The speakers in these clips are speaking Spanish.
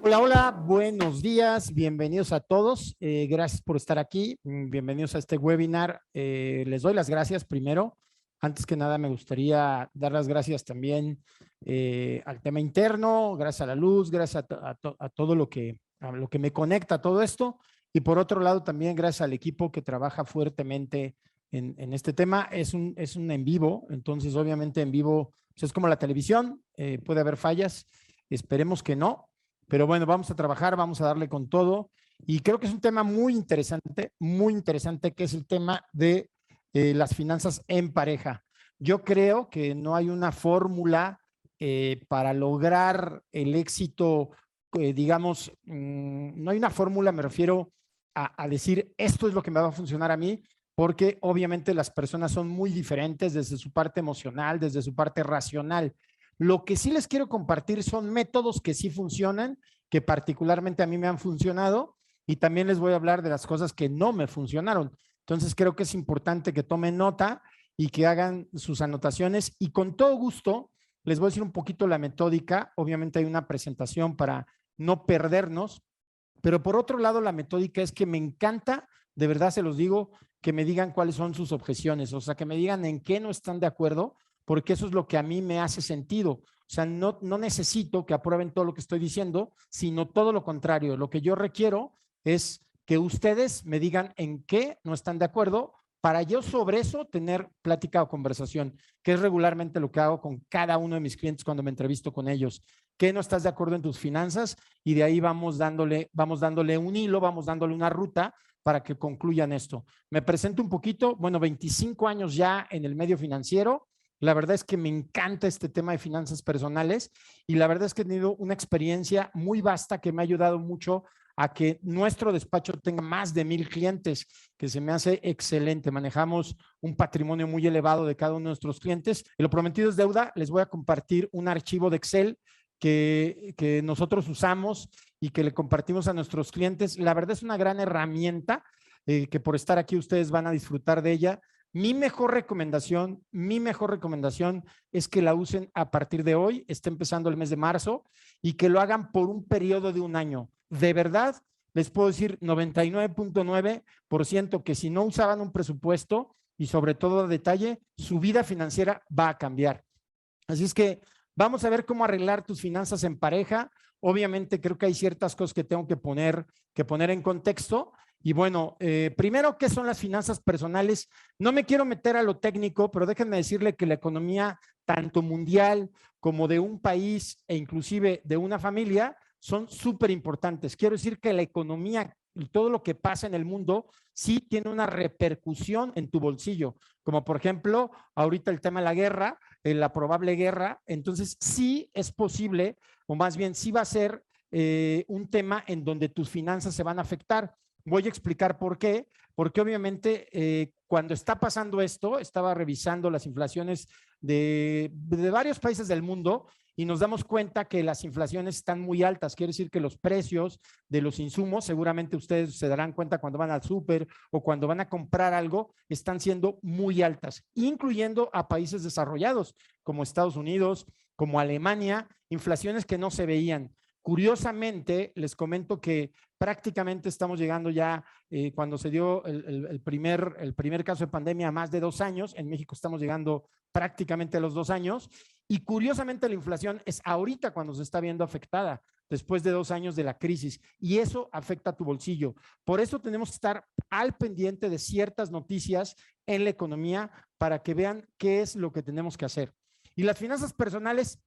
Hola, hola, buenos días, bienvenidos a todos. Gracias por estar aquí, bienvenidos a este webinar. Les doy las gracias primero. Antes que nada, me gustaría dar las gracias también al tema interno, gracias a la luz, gracias a todo a lo que me conecta a todo esto. Y por otro lado, también gracias al equipo que trabaja fuertemente en este tema. Es un en vivo, entonces obviamente en vivo pues es como la televisión, puede haber fallas, esperemos que no. Pero bueno, vamos a trabajar, vamos a darle con todo. Y creo que es un tema muy interesante, que es el tema de las finanzas en pareja. Yo creo que no hay una fórmula para lograr el éxito, digamos, no hay una fórmula, me refiero a decir, esto es lo que me va a funcionar a mí, porque obviamente las personas son muy diferentes desde su parte emocional, desde su parte racional. Lo que sí les quiero compartir son métodos que sí funcionan, que particularmente a mí me han funcionado, y también les voy a hablar de las cosas que no me funcionaron. Entonces creo que es importante que tomen nota y que hagan sus anotaciones, y con todo gusto les voy a decir un poquito la metódica. Obviamente hay una presentación para no perdernos, pero por otro lado la metódica es que me encanta, de verdad se los digo, que me digan cuáles son sus objeciones, o sea, que me digan en qué no están de acuerdo, porque eso es lo que a mí me hace sentido. O sea, no necesito que aprueben todo lo que estoy diciendo, sino todo lo contrario. Lo que yo requiero es que ustedes me digan en qué no están de acuerdo, para yo sobre eso tener plática o conversación, que es regularmente lo que hago con cada uno de mis clientes cuando me entrevisto con ellos. ¿Qué no estás de acuerdo en tus finanzas? Y de ahí vamos dándole un hilo, vamos dándole una ruta para que concluyan esto. Me presento un poquito, bueno, 25 años ya en el medio financiero. La verdad es que me encanta este tema de finanzas personales, y la verdad es que he tenido una experiencia muy vasta que me ha ayudado mucho a que nuestro despacho tenga más de 1000 clientes, que se me hace excelente. Manejamos un patrimonio muy elevado de cada uno de nuestros clientes. Y lo prometido es deuda. Les voy a compartir un archivo de Excel que nosotros usamos y que le compartimos a nuestros clientes. La verdad es una gran herramienta que por estar aquí ustedes van a disfrutar de ella. Mi mejor recomendación es que la usen a partir de hoy, está empezando el mes de marzo, y que lo hagan por un periodo de un año. De verdad, les puedo decir 99.9% que si no usaban un presupuesto y sobre todo a detalle, su vida financiera va a cambiar. Así es que vamos a ver cómo arreglar tus finanzas en pareja. Obviamente creo que hay ciertas cosas que tengo que poner en contexto. Y bueno, primero, ¿qué son las finanzas personales? No me quiero meter a lo técnico, pero déjenme decirle que la economía, tanto mundial como de un país e inclusive de una familia, son súper importantes. Quiero decir que la economía y todo lo que pasa en el mundo sí tiene una repercusión en tu bolsillo, como por ejemplo, ahorita el tema de la guerra, la probable guerra. Entonces sí es posible, o más bien sí va a ser un tema en donde tus finanzas se van a afectar. Voy a explicar por qué, porque obviamente cuando está pasando esto, estaba revisando las inflaciones de varios países del mundo, y nos damos cuenta que las inflaciones están muy altas. Quiere decir que los precios de los insumos, seguramente ustedes se darán cuenta cuando van al súper o cuando van a comprar algo, están siendo muy altas, incluyendo a países desarrollados como Estados Unidos, como Alemania, inflaciones que no se veían. Curiosamente, les comento que prácticamente estamos llegando ya, cuando se dio el primer caso de pandemia, a más de 2 años. En México estamos llegando prácticamente a los 2 años, y curiosamente la inflación es ahorita cuando se está viendo afectada, después de 2 años de la crisis, y eso afecta a tu bolsillo. Por eso tenemos que estar al pendiente de ciertas noticias en la economía para que vean qué es lo que tenemos que hacer. Y las finanzas personales,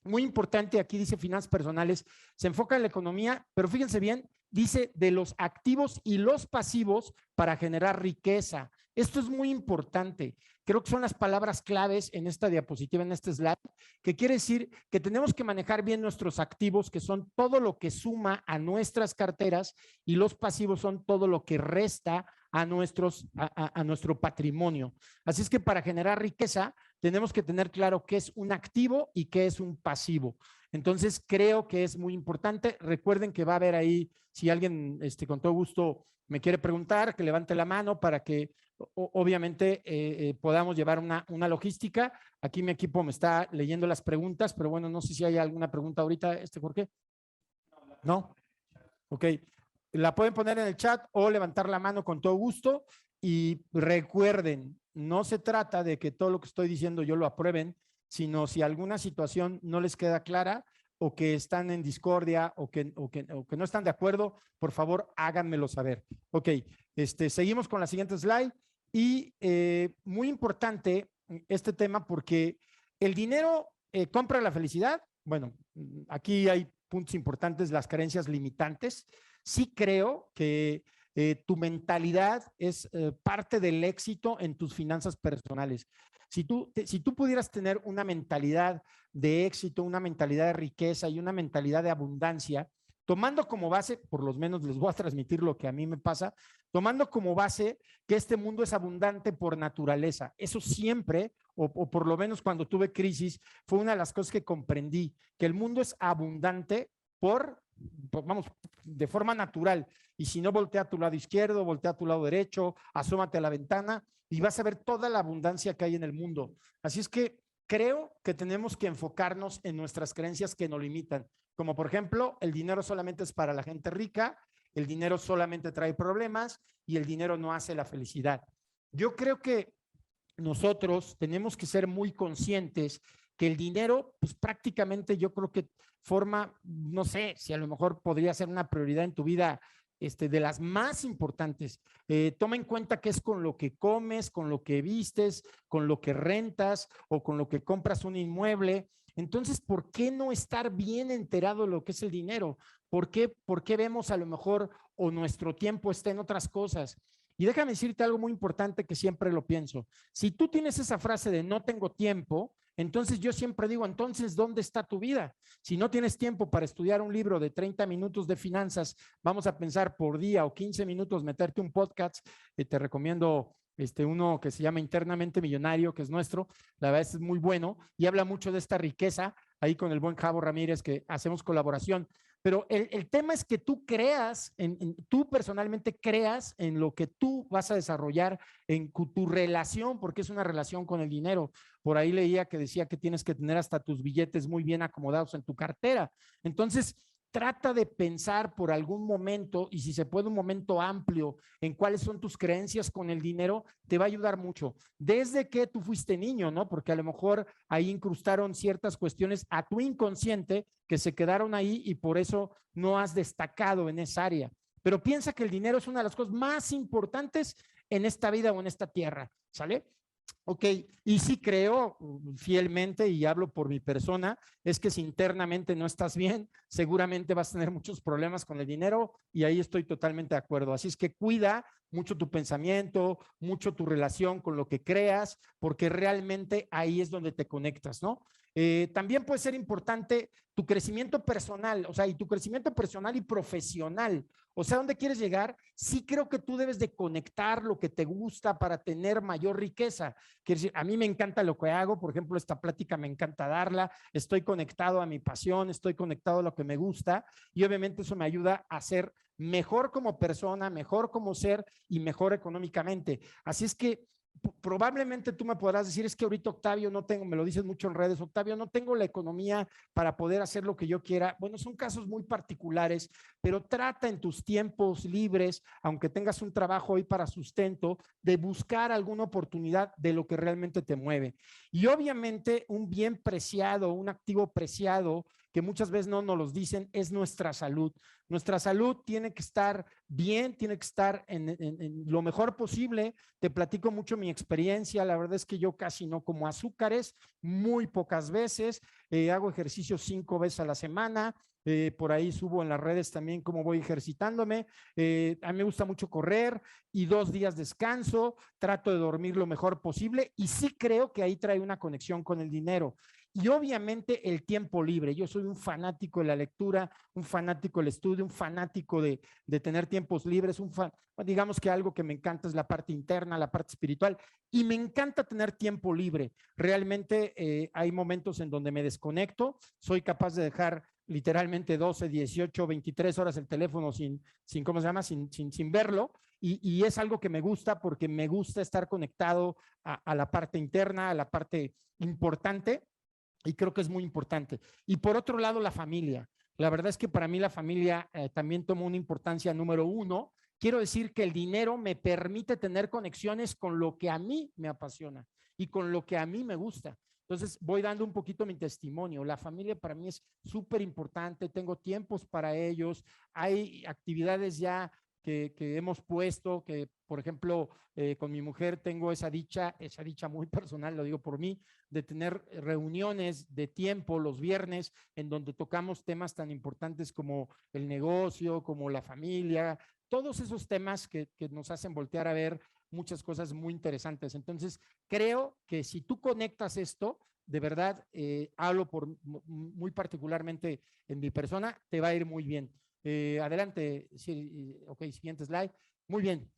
muy importante, aquí dice finanzas personales, se enfoca en la economía, pero fíjense bien, dice de los activos y los pasivos para generar riqueza. Esto es muy importante. Creo que son las palabras claves en esta diapositiva, en este slide, que quiere decir que tenemos que manejar bien nuestros activos, que son todo lo que suma a nuestras carteras, y los pasivos son todo lo que resta a nuestro patrimonio. Así es que para generar riqueza tenemos que tener claro qué es un activo y qué es un pasivo. Entonces creo que es muy importante. Recuerden que va a haber ahí, si alguien con todo gusto me quiere preguntar, que levante la mano para que obviamente podamos llevar una logística. Aquí mi equipo me está leyendo las preguntas, pero bueno, no sé si hay alguna pregunta ahorita, Jorge. ¿No? Ok. La pueden poner en el chat o levantar la mano con todo gusto. Y recuerden, no se trata de que todo lo que estoy diciendo yo lo aprueben, sino si alguna situación no les queda clara o que están en discordia o que no están de acuerdo, por favor, háganmelo saber. Ok, seguimos con la siguiente slide. Y muy importante este tema porque el dinero compra la felicidad. Bueno, aquí hay puntos importantes, las creencias limitantes. Sí creo que tu mentalidad es parte del éxito en tus finanzas personales. Si tú pudieras tener una mentalidad de éxito, una mentalidad de riqueza y una mentalidad de abundancia, tomando como base, por lo menos les voy a transmitir lo que a mí me pasa, tomando como base que este mundo es abundante por naturaleza. Eso siempre, o por lo menos cuando tuve crisis, fue una de las cosas que comprendí, que el mundo es abundante vamos, de forma natural. Y si no, voltea a tu lado izquierdo, voltea a tu lado derecho, asómate a la ventana y vas a ver toda la abundancia que hay en el mundo. Así es que creo que tenemos que enfocarnos en nuestras creencias que nos limitan. Como por ejemplo, el dinero solamente es para la gente rica, el dinero solamente trae problemas y el dinero no hace la felicidad. Yo creo que nosotros tenemos que ser muy conscientes que el dinero, pues prácticamente yo creo que forma, no sé, si a lo mejor podría ser una prioridad en tu vida, de las más importantes. Toma en cuenta que es con lo que comes, con lo que vistes, con lo que rentas o con lo que compras un inmueble. Entonces, ¿por qué no estar bien enterado de lo que es el dinero? ¿Por qué vemos a lo mejor o nuestro tiempo está en otras cosas? Y déjame decirte algo muy importante que siempre lo pienso. Si tú tienes esa frase de no tengo tiempo, entonces yo siempre digo, entonces, ¿dónde está tu vida? Si no tienes tiempo para estudiar un libro de 30 minutos de finanzas, vamos a pensar por día o 15 minutos meterte un podcast, te recomiendo uno que se llama Internamente Millonario, que es nuestro, la verdad es muy bueno y habla mucho de esta riqueza, ahí con el buen Javo Ramírez que hacemos colaboración. Pero el tema es que tú creas, tú personalmente creas en lo que tú vas a desarrollar, en tu relación, porque es una relación con el dinero. Por ahí leía que decía que tienes que tener hasta tus billetes muy bien acomodados en tu cartera. Entonces, trata de pensar por algún momento, y si se puede un momento amplio, en cuáles son tus creencias con el dinero, te va a ayudar mucho. Desde que tú fuiste niño, ¿no? Porque a lo mejor ahí incrustaron ciertas cuestiones a tu inconsciente que se quedaron ahí y por eso no has destacado en esa área. Pero piensa que el dinero es una de las cosas más importantes en esta vida o en esta tierra, ¿sale? Ok, y sí creo fielmente, y hablo por mi persona, es que si internamente no estás bien, seguramente vas a tener muchos problemas con el dinero y ahí estoy totalmente de acuerdo. Así es que cuida mucho tu pensamiento, mucho tu relación con lo que creas, porque realmente ahí es donde te conectas, ¿no? También puede ser importante tu crecimiento personal, o sea, y tu crecimiento personal y profesional. O sea, ¿dónde quieres llegar? Sí creo que tú debes de conectar lo que te gusta para tener mayor riqueza. Quiero decir, a mí me encanta lo que hago, por ejemplo, esta plática me encanta darla, estoy conectado a mi pasión, estoy conectado a lo que me gusta y obviamente eso me ayuda a ser mejor como persona, mejor como ser y mejor económicamente. Así es que probablemente tú me podrás decir, es que ahorita Octavio no tengo, me lo dices mucho en redes, Octavio, no tengo la economía para poder hacer lo que yo quiera. Bueno, son casos muy particulares, pero trata en tus tiempos libres, aunque tengas un trabajo hoy para sustento, de buscar alguna oportunidad de lo que realmente te mueve. Y obviamente un bien preciado, un activo preciado, que muchas veces no nos los dicen, es nuestra salud. Nuestra salud tiene que estar bien, tiene que estar en lo mejor posible. Te platico mucho mi experiencia. La verdad es que yo casi no como azúcares, muy pocas veces. Hago ejercicio 5 veces a la semana. Por ahí subo en las redes también cómo voy ejercitándome. A mí me gusta mucho correr y 2 días descanso. Trato de dormir lo mejor posible y sí creo que ahí trae una conexión con el dinero. Y obviamente el tiempo libre. Yo soy un fanático de la lectura, un fanático del estudio, un fanático de tener tiempos libres, digamos que algo que me encanta es la parte interna, la parte espiritual, y me encanta tener tiempo libre. Realmente hay momentos en donde me desconecto, soy capaz de dejar literalmente 12, 18, 23 horas el teléfono sin ¿cómo se llama? Sin verlo. Y es algo que me gusta porque me gusta estar conectado a la parte interna, a la parte importante y creo que es muy importante. Y por otro lado, la familia. La verdad es que para mí la familia también toma una importancia número uno. Quiero decir que el dinero me permite tener conexiones con lo que a mí me apasiona y con lo que a mí me gusta. Entonces voy dando un poquito mi testimonio. La familia para mí es súper importante, tengo tiempos para ellos, hay actividades ya que hemos puesto, que por ejemplo con mi mujer tengo esa dicha muy personal, lo digo por mí, de tener reuniones de tiempo los viernes en donde tocamos temas tan importantes como el negocio, como la familia, todos esos temas que nos hacen voltear a ver muchas cosas muy interesantes. Entonces, creo que si tú conectas esto, de verdad, hablo por muy particularmente en mi persona, te va a ir muy bien. Adelante, sí, ok, siguiente slide. Muy bien.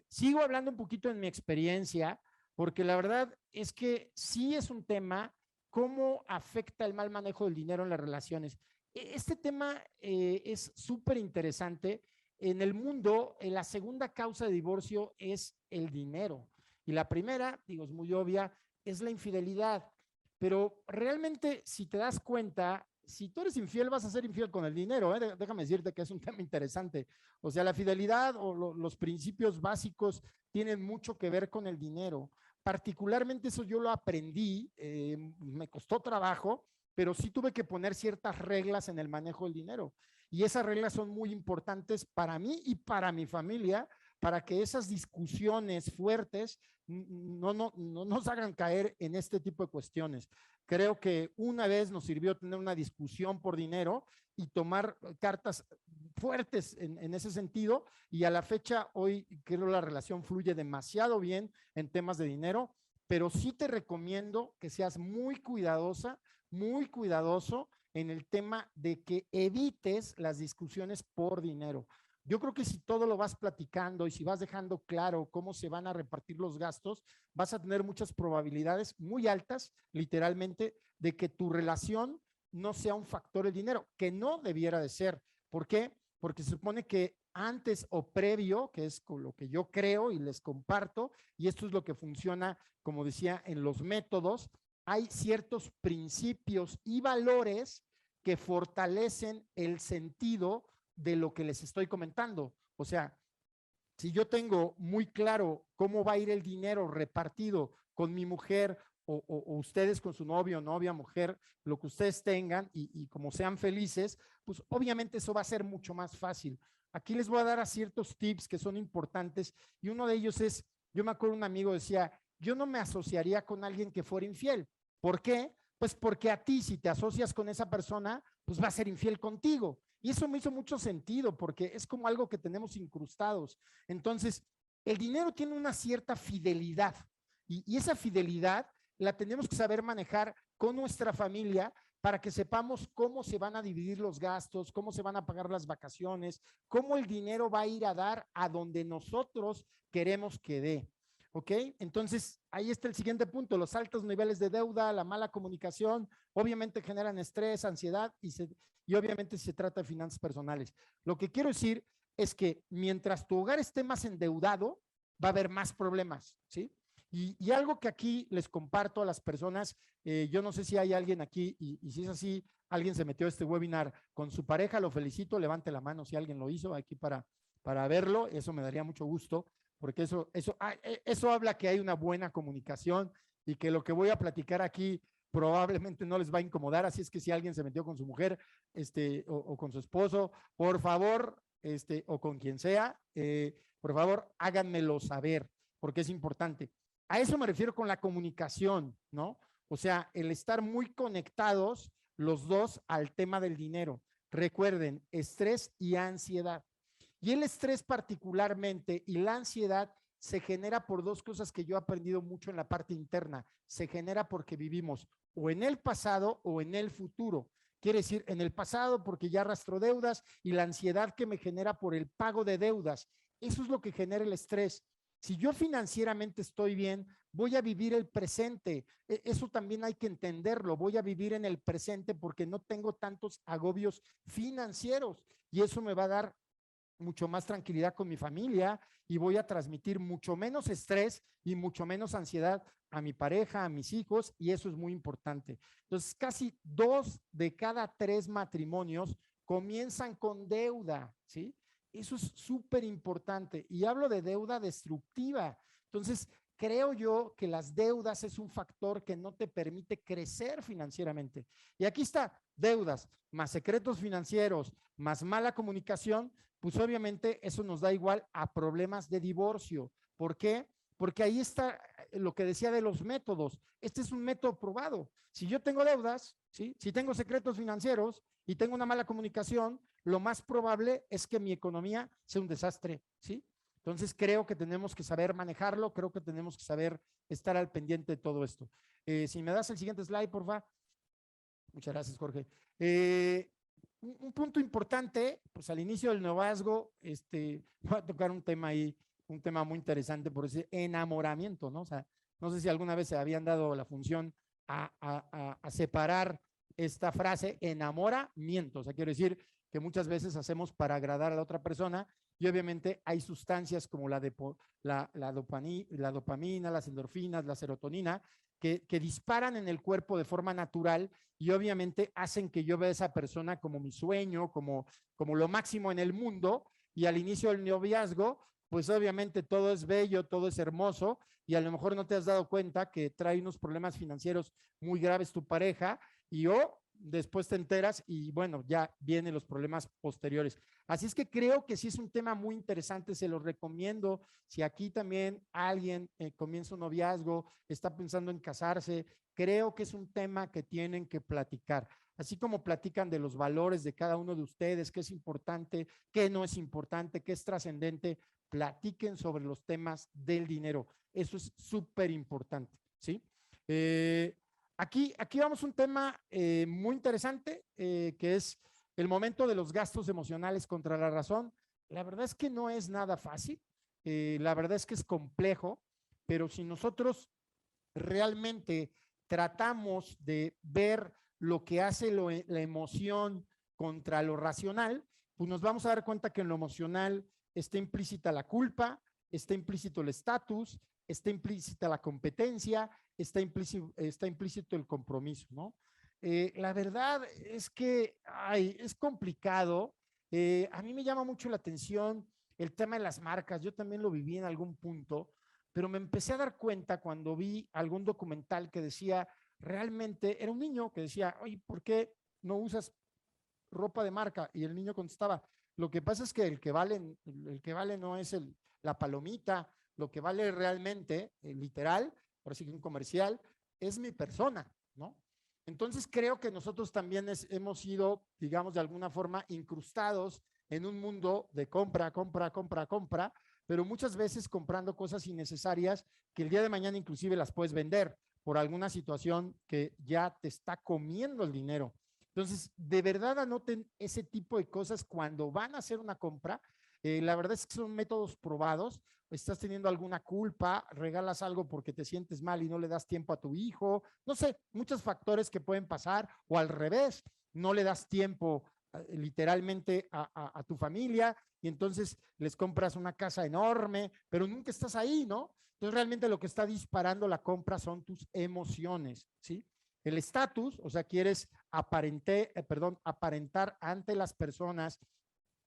Sigo hablando un poquito en mi experiencia, porque la verdad es que sí es un tema, cómo afecta el mal manejo del dinero en las relaciones. Este tema es súper interesante. En el mundo, la segunda causa de divorcio es el dinero. Y la primera, digo, es muy obvia, es la infidelidad. Pero realmente, si te das cuenta, si tú eres infiel, vas a ser infiel con el dinero. Déjame decirte que es un tema interesante. O sea, la fidelidad o los principios básicos tienen mucho que ver con el dinero. Particularmente eso yo lo aprendí, me costó trabajo, pero sí tuve que poner ciertas reglas en el manejo del dinero. Y esas reglas son muy importantes para mí y para mi familia, para que esas discusiones fuertes no nos hagan caer en este tipo de cuestiones. Creo que una vez nos sirvió tener una discusión por dinero y tomar cartas fuertes en ese sentido, y a la fecha hoy creo la relación fluye demasiado bien en temas de dinero, pero sí te recomiendo que seas muy cuidadoso en el tema de que evites las discusiones por dinero. Yo creo que si todo lo vas platicando y si vas dejando claro cómo se van a repartir los gastos, vas a tener muchas probabilidades muy altas, literalmente, de que tu relación no sea un factor el dinero, que no debiera de ser. ¿Por qué? Porque se supone que antes o previo, que es con lo que yo creo y les comparto, y esto es lo que funciona, como decía, en los métodos, hay ciertos principios y valores que fortalecen el sentido de lo que les estoy comentando. O sea, si yo tengo muy claro cómo va a ir el dinero repartido con mi mujer o ustedes con su novio, novia, mujer, lo que ustedes tengan y como sean felices, pues obviamente eso va a ser mucho más fácil. Aquí les voy a dar a ciertos tips que son importantes y uno de ellos es, yo me acuerdo un amigo decía, yo no me asociaría con alguien que fuera infiel. ¿Por qué? Pues porque a ti, si te asocias con esa persona, pues va a ser infiel contigo. Y eso me hizo mucho sentido porque es como algo que tenemos incrustados. Entonces, el dinero tiene una cierta fidelidad y esa fidelidad la tenemos que saber manejar con nuestra familia para que sepamos cómo se van a dividir los gastos, cómo se van a pagar las vacaciones, cómo el dinero va a ir a dar a donde nosotros queremos que dé. ¿Ok? Entonces, ahí está el siguiente punto. Los altos niveles de deuda, la mala comunicación, obviamente generan estrés, ansiedad y obviamente se trata de finanzas personales. Lo que quiero decir es que mientras tu hogar esté más endeudado, va a haber más problemas, ¿sí? Y algo que aquí les comparto a las personas, yo no sé si hay alguien aquí y si es así, alguien se metió a este webinar con su pareja, lo felicito, levante la mano si alguien lo hizo aquí para verlo, eso me daría mucho gusto, porque eso habla que hay una buena comunicación y que lo que voy a platicar aquí probablemente no les va a incomodar, así es que si alguien se metió con su mujer o con su esposo, por favor, o con quien sea, por favor, háganmelo saber, porque es importante. A eso me refiero con la comunicación, ¿no? O sea, el estar muy conectados los dos al tema del dinero. Recuerden, estrés y ansiedad. Y el estrés particularmente y la ansiedad se genera por dos cosas que yo he aprendido mucho en la parte interna. Se genera porque vivimos o en el pasado o en el futuro. Quiere decir, en el pasado porque ya arrastro deudas y la ansiedad que me genera por el pago de deudas. Eso es lo que genera el estrés. Si yo financieramente estoy bien, voy a vivir el presente. Eso también hay que entenderlo. Voy a vivir en el presente porque no tengo tantos agobios financieros y eso me va a dar mucho más tranquilidad con mi familia y voy a transmitir mucho menos estrés y mucho menos ansiedad a mi pareja, a mis hijos, y eso es muy importante. Entonces, casi 2 de cada 3 matrimonios comienzan con deuda, ¿sí? Eso es súper importante. Y hablo de deuda destructiva. Entonces, creo yo que las deudas es un factor que no te permite crecer financieramente. Y aquí está, deudas, más secretos financieros, más mala comunicación, pues obviamente eso nos da igual a problemas de divorcio. ¿Por qué? Porque ahí está lo que decía de los métodos. Este es un método probado. Si yo tengo deudas, ¿sí? Si tengo secretos financieros y tengo una mala comunicación, lo más probable es que mi economía sea un desastre, ¿sí? Entonces creo que tenemos que saber manejarlo, creo que tenemos que saber estar al pendiente de todo esto. Si me das el siguiente slide, por favor. Muchas gracias, Jorge. Un punto importante, pues al inicio del noviazgo, voy a tocar un tema ahí, un tema muy interesante por ese enamoramiento, ¿no? O sea, no sé si alguna vez se habían dado la función a separar esta frase enamoramiento. O sea, quiero decir que muchas veces hacemos para agradar a la otra persona y obviamente hay sustancias como la dopamina, las endorfinas, la serotonina, que disparan en el cuerpo de forma natural y obviamente hacen que yo vea a esa persona como mi sueño, como lo máximo en el mundo, y al inicio del noviazgo, pues obviamente todo es bello, todo es hermoso, y a lo mejor no te has dado cuenta que trae unos problemas financieros muy graves tu pareja, y después te enteras y bueno, ya vienen los problemas posteriores. Así es que creo que sí es un tema muy interesante, se lo recomiendo. Si aquí también alguien comienza un noviazgo, está pensando en casarse, creo que es un tema que tienen que platicar. Así como platican de los valores de cada uno de ustedes, qué es importante, qué no es importante, qué es trascendente, platiquen sobre los temas del dinero. Eso es súper importante, ¿sí? Aquí vamos a un tema muy interesante, que es el momento de los gastos emocionales contra la razón. La verdad es que no es nada fácil, la verdad es que es complejo, pero si nosotros realmente tratamos de ver lo que hace la emoción contra lo racional, pues nos vamos a dar cuenta que en lo emocional está implícita la culpa, está implícito el estatus, está implícita la competencia, está implícito el compromiso, ¿no? La verdad es que es complicado. A mí me llama mucho la atención el tema de las marcas. Yo también lo viví en algún punto, pero me empecé a dar cuenta cuando vi algún documental que decía, realmente, era un niño que decía, oye, ¿por qué no usas ropa de marca? Y el niño contestaba, lo que pasa es que el que vale no es la palomita, lo que vale realmente, literal, por así que un comercial, es mi persona, ¿no? Entonces creo que nosotros también hemos sido, digamos, de alguna forma incrustados en un mundo de compra, compra, compra, compra, pero muchas veces comprando cosas innecesarias que el día de mañana inclusive las puedes vender por alguna situación que ya te está comiendo el dinero. Entonces, de verdad anoten ese tipo de cosas cuando van a hacer una compra. La verdad es que son métodos probados. Estás teniendo alguna culpa, regalas algo porque te sientes mal y no le das tiempo a tu hijo. No sé, muchos factores que pueden pasar, o al revés, no le das tiempo literalmente a tu familia y entonces les compras una casa enorme, pero nunca estás ahí, ¿no? Entonces realmente lo que está disparando la compra son tus emociones, ¿sí? El estatus, o sea, quieres aparentar ante las personas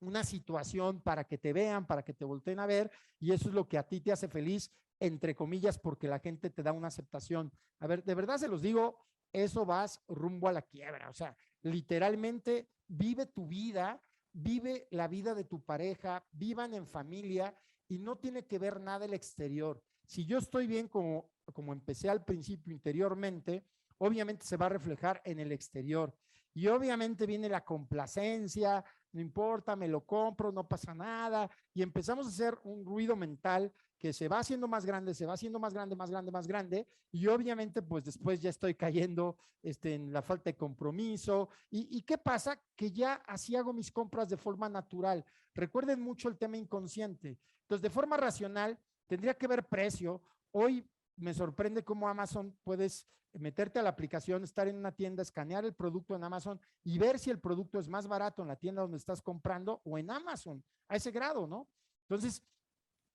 una situación para que te vean, para que te volteen a ver, y eso es lo que a ti te hace feliz, entre comillas, porque la gente te da una aceptación. A ver, de verdad se los digo, eso vas rumbo a la quiebra, o sea, literalmente vive tu vida, vive la vida de tu pareja, vivan en familia y no tiene que ver nada el exterior. Si yo estoy bien como empecé al principio interiormente, obviamente se va a reflejar en el exterior. Y obviamente viene la complacencia, no importa, me lo compro, no pasa nada, y empezamos a hacer un ruido mental que se va haciendo más grande, se va haciendo más grande, más grande, más grande, y obviamente pues después ya estoy cayendo en la falta de compromiso. ¿Y qué pasa? Que ya así hago mis compras de forma natural. Recuerden mucho el tema inconsciente. Entonces, de forma racional, tendría que ver precio. Hoy me sorprende cómo Amazon puedes meterte a la aplicación, estar en una tienda, escanear el producto en Amazon y ver si el producto es más barato en la tienda donde estás comprando o en Amazon, a ese grado, ¿no? Entonces,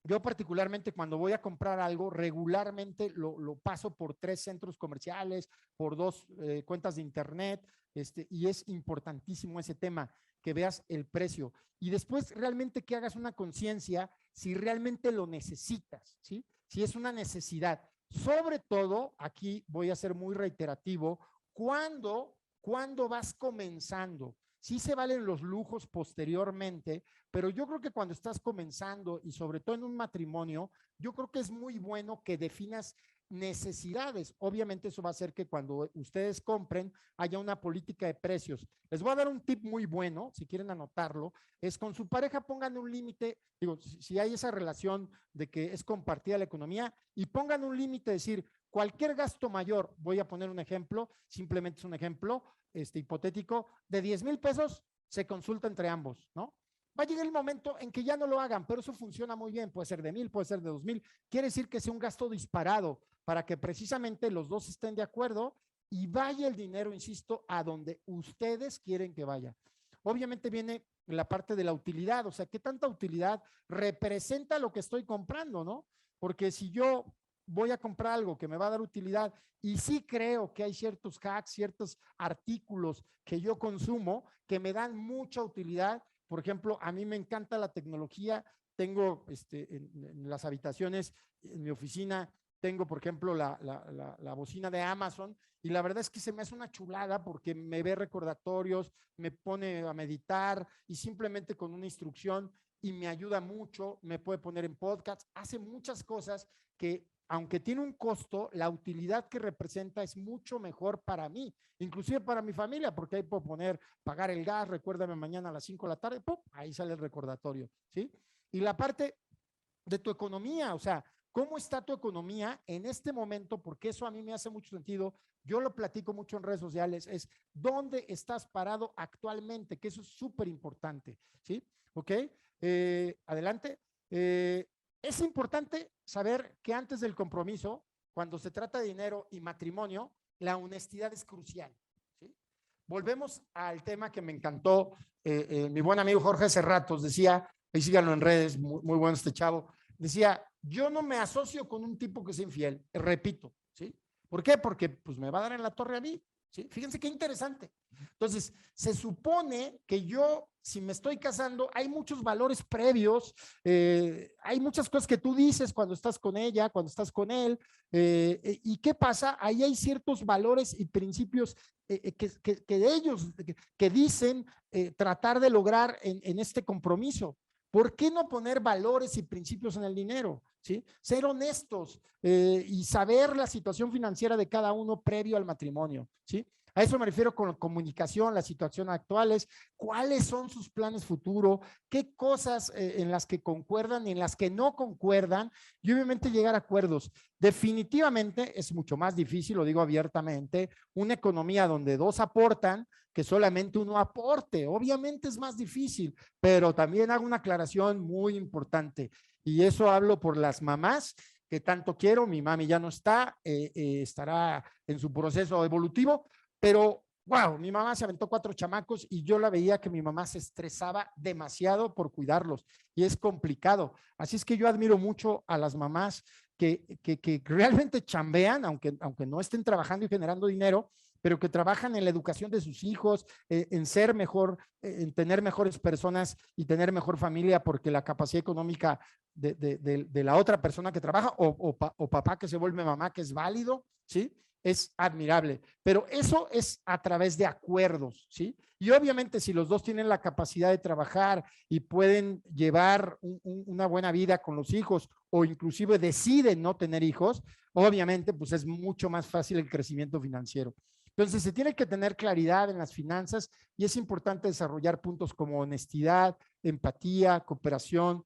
yo particularmente cuando voy a comprar algo, regularmente lo paso por 3 centros comerciales, por 2 cuentas de internet, y es importantísimo ese tema, que veas el precio. Y después realmente que hagas una conciencia si realmente lo necesitas, ¿sí? Si es una necesidad. Sobre todo, aquí voy a ser muy reiterativo, cuando vas comenzando. Sí se valen los lujos posteriormente, pero yo creo que cuando estás comenzando y sobre todo en un matrimonio, yo creo que es muy bueno que definas necesidades. Obviamente eso va a hacer que cuando ustedes compren haya una política de precios. Les voy a dar un tip muy bueno, si quieren anotarlo, es con su pareja pongan un límite, digo, si hay esa relación de que es compartida la economía y pongan un límite, decir, cualquier gasto mayor, voy a poner un ejemplo, simplemente es un ejemplo hipotético, de 10,000 pesos se consulta entre ambos, ¿no? Va a llegar el momento en que ya no lo hagan, pero eso funciona muy bien, puede ser de 1,000, puede ser de 2,000, quiere decir que sea un gasto disparado para que precisamente los dos estén de acuerdo y vaya el dinero, insisto, a donde ustedes quieren que vaya. Obviamente viene la parte de la utilidad, o sea, ¿qué tanta utilidad representa lo que estoy comprando, no? Porque si yo voy a comprar algo que me va a dar utilidad y sí creo que hay ciertos hacks, ciertos artículos que yo consumo que me dan mucha utilidad. Por ejemplo, a mí me encanta la tecnología, tengo en las habitaciones, en mi oficina, tengo, por ejemplo, la bocina de Amazon y la verdad es que se me hace una chulada porque me ve recordatorios, me pone a meditar y simplemente con una instrucción y me ayuda mucho, me puede poner en podcast, hace muchas cosas que aunque tiene un costo, la utilidad que representa es mucho mejor para mí, inclusive para mi familia, porque ahí puedo poner, pagar el gas, recuérdame mañana a las 5 de la tarde, ¡pum! Ahí sale el recordatorio, ¿sí? Y la parte de tu economía, o sea, ¿cómo está tu economía en este momento? Porque eso a mí me hace mucho sentido, yo lo platico mucho en redes sociales, es ¿dónde estás parado actualmente? Que eso es súper importante, ¿sí? ¿Ok? Adelante. Es importante saber que antes del compromiso, cuando se trata de dinero y matrimonio, la honestidad es crucial, ¿sí? Volvemos al tema que me encantó. Mi buen amigo Jorge Cerratos decía, ahí síganlo en redes, muy bueno este chavo, decía, yo no me asocio con un tipo que es infiel, repito, ¿sí? ¿Por qué? Porque pues me va a dar en la torre a mí, ¿sí? Fíjense qué interesante. Entonces, se supone que yo, si me estoy casando, hay muchos valores previos, hay muchas cosas que tú dices cuando estás con ella, cuando estás con él, ¿y qué pasa? Ahí hay ciertos valores y principios que de ellos, que dicen tratar de lograr en este compromiso. ¿Por qué no poner valores y principios en el dinero? ¿Sí? Ser honestos y saber la situación financiera de cada uno previo al matrimonio, ¿sí? A eso me refiero con comunicación, la situación actuales, cuáles son sus planes futuro, qué cosas en las que concuerdan y en las que no concuerdan y obviamente llegar a acuerdos. Definitivamente es mucho más difícil, lo digo abiertamente, una economía donde dos aportan que solamente uno aporte. Obviamente es más difícil, pero también hago una aclaración muy importante y eso hablo por las mamás que tanto quiero. Mi mami ya no está, estará en su proceso evolutivo, pero wow, mi mamá se aventó 4 chamacos y yo la veía que mi mamá se estresaba demasiado por cuidarlos y es complicado. Así es que yo admiro mucho a las mamás que realmente chambean, aunque no estén trabajando y generando dinero, pero que trabajan en la educación de sus hijos, en ser mejor, en tener mejores personas y tener mejor familia, porque la capacidad económica de la otra persona que trabaja o papá que se vuelve mamá, que es válido, ¿sí? Es admirable, pero eso es a través de acuerdos, ¿sí? Y obviamente si los dos tienen la capacidad de trabajar y pueden llevar una buena vida con los hijos o inclusive deciden no tener hijos, obviamente pues es mucho más fácil el crecimiento financiero. Entonces se tiene que tener claridad en las finanzas y es importante desarrollar puntos como honestidad, empatía, cooperación,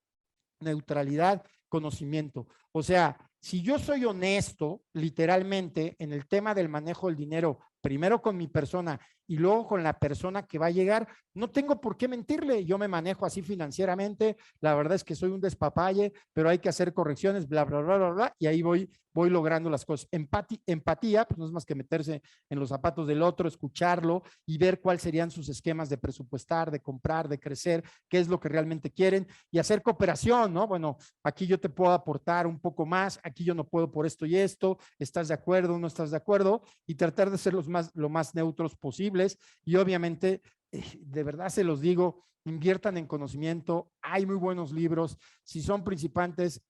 neutralidad, conocimiento. O sea, si yo soy honesto, literalmente, en el tema del manejo del dinero primero con mi persona y luego con la persona que va a llegar, no tengo por qué mentirle. Yo me manejo así financieramente. La verdad es que soy un despapalle, pero hay que hacer correcciones, bla, bla, bla, bla, bla, y ahí voy logrando las cosas. Empatía, pues no es más que meterse en los zapatos del otro, escucharlo y ver cuáles serían sus esquemas de presupuestar, de comprar, de crecer, qué es lo que realmente quieren y hacer cooperación, ¿no? Bueno, aquí yo te puedo aportar un poco más, aquí yo no puedo por esto y esto, ¿estás de acuerdo o no estás de acuerdo? Y tratar de ser lo más neutros posibles y obviamente, de verdad se los digo, inviertan en conocimiento, hay muy buenos libros, si son principiantes,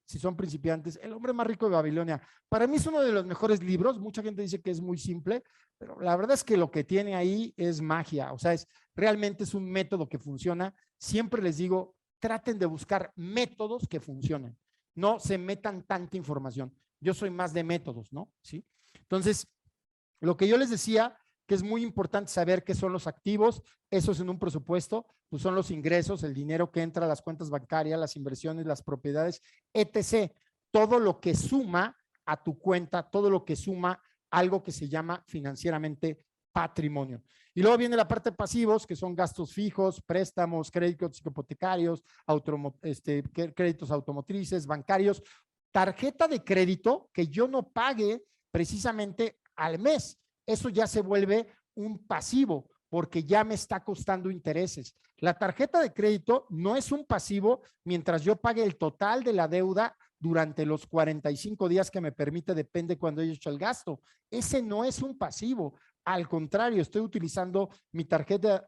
El hombre más rico de Babilonia, para mí es uno de los mejores libros, mucha gente dice que es muy simple, pero la verdad es que lo que tiene ahí es magia, o sea, realmente es un método que funciona, siempre les digo, traten de buscar métodos que funcionen, no se metan tanta información, yo soy más de métodos, ¿no? ¿Sí? Entonces, lo que yo les decía, que es muy importante saber qué son los activos, eso es en un presupuesto, pues son los ingresos, el dinero que entra a las cuentas bancarias, las inversiones, las propiedades, etc. Todo lo que suma a tu cuenta, todo lo que suma algo que se llama financieramente patrimonio. Y luego viene la parte de pasivos, que son gastos fijos, préstamos, créditos hipotecarios, créditos automotrices, bancarios, tarjeta de crédito que yo no pague precisamente al mes. Eso ya se vuelve un pasivo porque ya me está costando intereses. La tarjeta de crédito no es un pasivo mientras yo pague el total de la deuda durante los 45 días que me permite, depende cuando haya hecho el gasto. Ese no es un pasivo. Al contrario, estoy utilizando mi tarjeta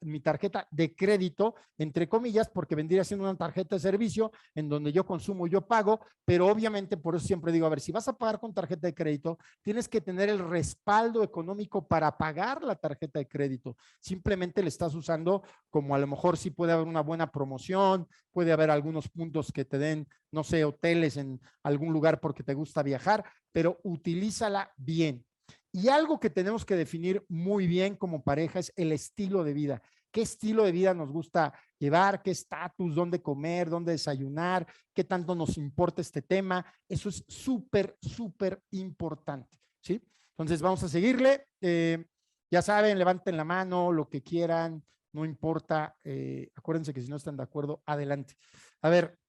de crédito, entre comillas, porque vendría siendo una tarjeta de servicio en donde yo consumo, yo pago, pero obviamente por eso siempre digo, a ver, si vas a pagar con tarjeta de crédito, tienes que tener el respaldo económico para pagar la tarjeta de crédito. Simplemente le estás usando como a lo mejor sí puede haber una buena promoción, puede haber algunos puntos que te den, no sé, hoteles en algún lugar porque te gusta viajar, pero utilízala bien. Y algo que tenemos que definir muy bien como pareja es el estilo de vida. ¿Qué estilo de vida nos gusta llevar? ¿Qué estatus? ¿Dónde comer? ¿Dónde desayunar? ¿Qué tanto nos importa este tema? Eso es súper, súper importante, ¿sí? Entonces vamos a seguirle. Ya saben, levanten la mano, lo que quieran, no importa. Acuérdense que si no están de acuerdo, adelante. A ver,